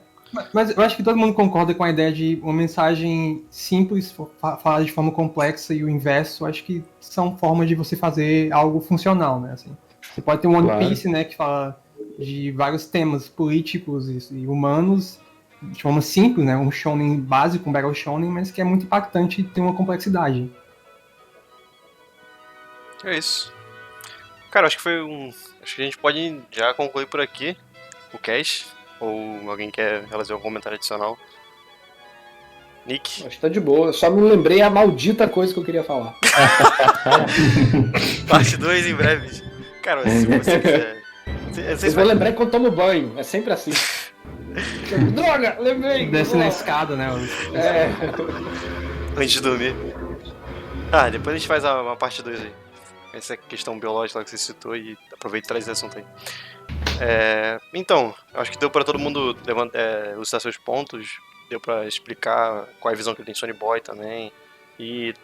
S3: Mas eu acho que todo mundo concorda com a ideia de uma mensagem simples, falar de forma complexa e o inverso, acho que são formas de você fazer algo funcional, né? Assim, você pode ter um One Piece, né, que fala de vários temas políticos e humanos de forma simples, né? Um shonen básico, um battle shonen, mas que é muito impactante e tem uma complexidade.
S2: É isso. Cara, acho que acho que a gente pode já concluir por aqui o cast. Ou alguém quer fazer um comentário adicional? Nick?
S5: Acho que tá de boa. Eu só não lembrei a maldita coisa que eu queria falar.
S2: Parte 2 em breve. Cara, se você quiser...
S5: Eu vou lembrar quando tomo banho. É sempre assim. Droga, lembrei.
S3: Desce na escada, né?
S2: Antes de dormir. Depois a gente faz uma parte 2 aí. Essa questão biológica lá que você citou e aproveita e traz esse assunto aí. Então, acho que deu pra todo mundo elucidar seus pontos, deu pra explicar qual é a visão que ele tem de Sonny Boy também, e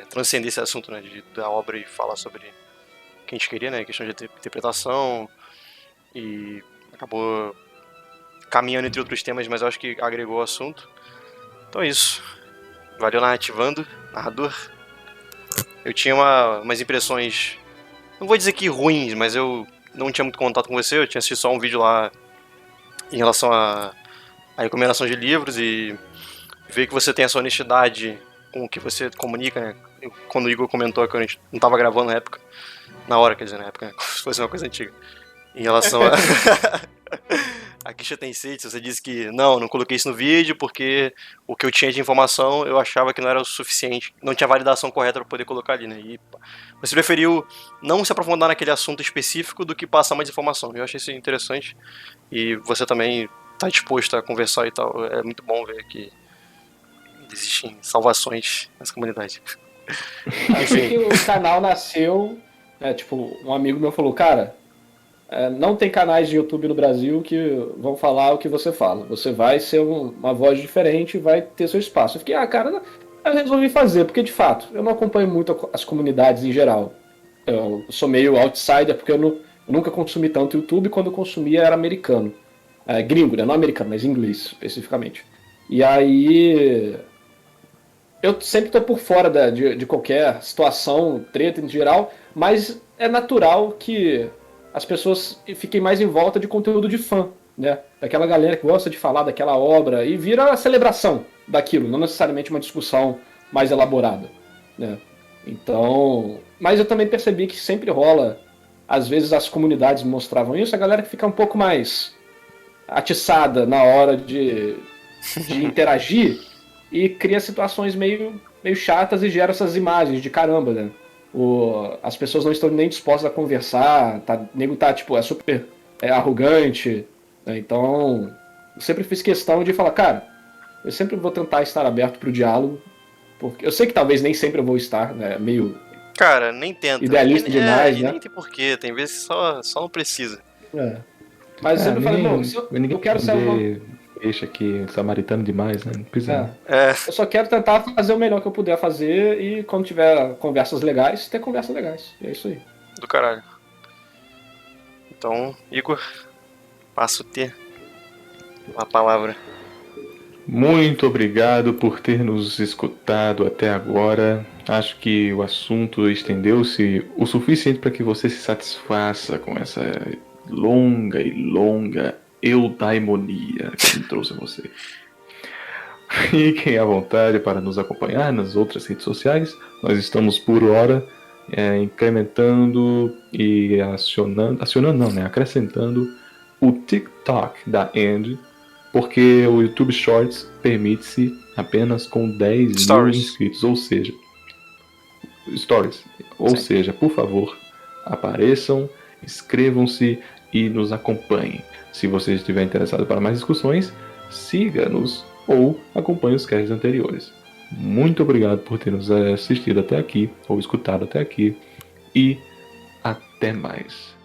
S2: transcender esse assunto, né, da obra e falar sobre o que a gente queria, né, questão de interpretação, e acabou caminhando entre outros temas, mas eu acho que agregou o assunto. Então é isso. Valeu, narrador. Eu tinha umas impressões, não vou dizer que ruins, mas eu não tinha muito contato com você, eu tinha assistido só um vídeo lá em relação a recomendação de livros, e ver que você tem essa honestidade com o que você comunica, né? Quando o Igor comentou que a gente não tava gravando na hora, quer dizer, na época, né? Se fosse uma coisa antiga. Em relação a Kisha Tensei, você disse que não coloquei isso no vídeo porque o que eu tinha de informação eu achava que não era o suficiente, não tinha validação correta para poder colocar ali, né? E você preferiu não se aprofundar naquele assunto específico do que passar mais informação. Eu achei isso interessante, e você também tá disposto a conversar e tal. É muito bom ver que existem salvações nessa comunidade.
S5: Assim que o canal nasceu, um amigo meu falou, cara, não tem canais de YouTube no Brasil que vão falar o que você fala. Você vai ser uma voz diferente e vai ter seu espaço. Eu fiquei, cara, eu resolvi fazer, porque de fato, eu não acompanho muito as comunidades em geral. Eu sou meio outsider, porque eu nunca consumi tanto YouTube, quando eu consumia era americano. Gringo, né? Não americano, mas inglês, especificamente. E aí eu sempre tô por fora de qualquer situação, treta em geral, mas é natural que as pessoas fiquem mais em volta de conteúdo de fã, né? Daquela galera que gosta de falar daquela obra, e vira a celebração daquilo, não necessariamente uma discussão mais elaborada, né? Então, mas eu também percebi que sempre rola, às vezes as comunidades mostravam isso, a galera que fica um pouco mais atiçada na hora de interagir e cria situações meio chatas e gera essas imagens de caramba, né? As pessoas não estão nem dispostas a conversar, o nego tá super arrogante, né? Então eu sempre fiz questão de falar, cara, eu sempre vou tentar estar aberto pro diálogo, porque eu sei que talvez nem sempre eu vou estar, né? Meio
S2: cara, nem tenta,
S5: idealista demais, né?
S2: nem tem porquê, tem vezes que só não precisa.
S5: Mas eu sempre falei, bom, eu quero ser
S1: peixe aqui, samaritano demais, né? Não precisa.
S5: Eu só quero tentar fazer o melhor que eu puder fazer, e quando tiver conversas legais, ter conversas legais. E é isso aí.
S2: Do caralho. Então, Igor, passo a ter a palavra.
S1: Muito obrigado por ter nos escutado até agora. Acho que o assunto estendeu-se o suficiente para que você se satisfaça com essa longa eudaimonia que trouxe a você. Fiquem à vontade para nos acompanhar nas outras redes sociais. Nós estamos por hora incrementando e acrescentando o TikTok da Andy, porque o YouTube Shorts permite-se apenas com 10 mil inscritos, ou seja, Stories. Ou seja, por favor, apareçam, inscrevam-se e nos acompanhem. Se você estiver interessado para mais discussões, siga-nos ou acompanhe os casts anteriores. Muito obrigado por ter nos assistido até aqui, ou escutado até aqui, e até mais.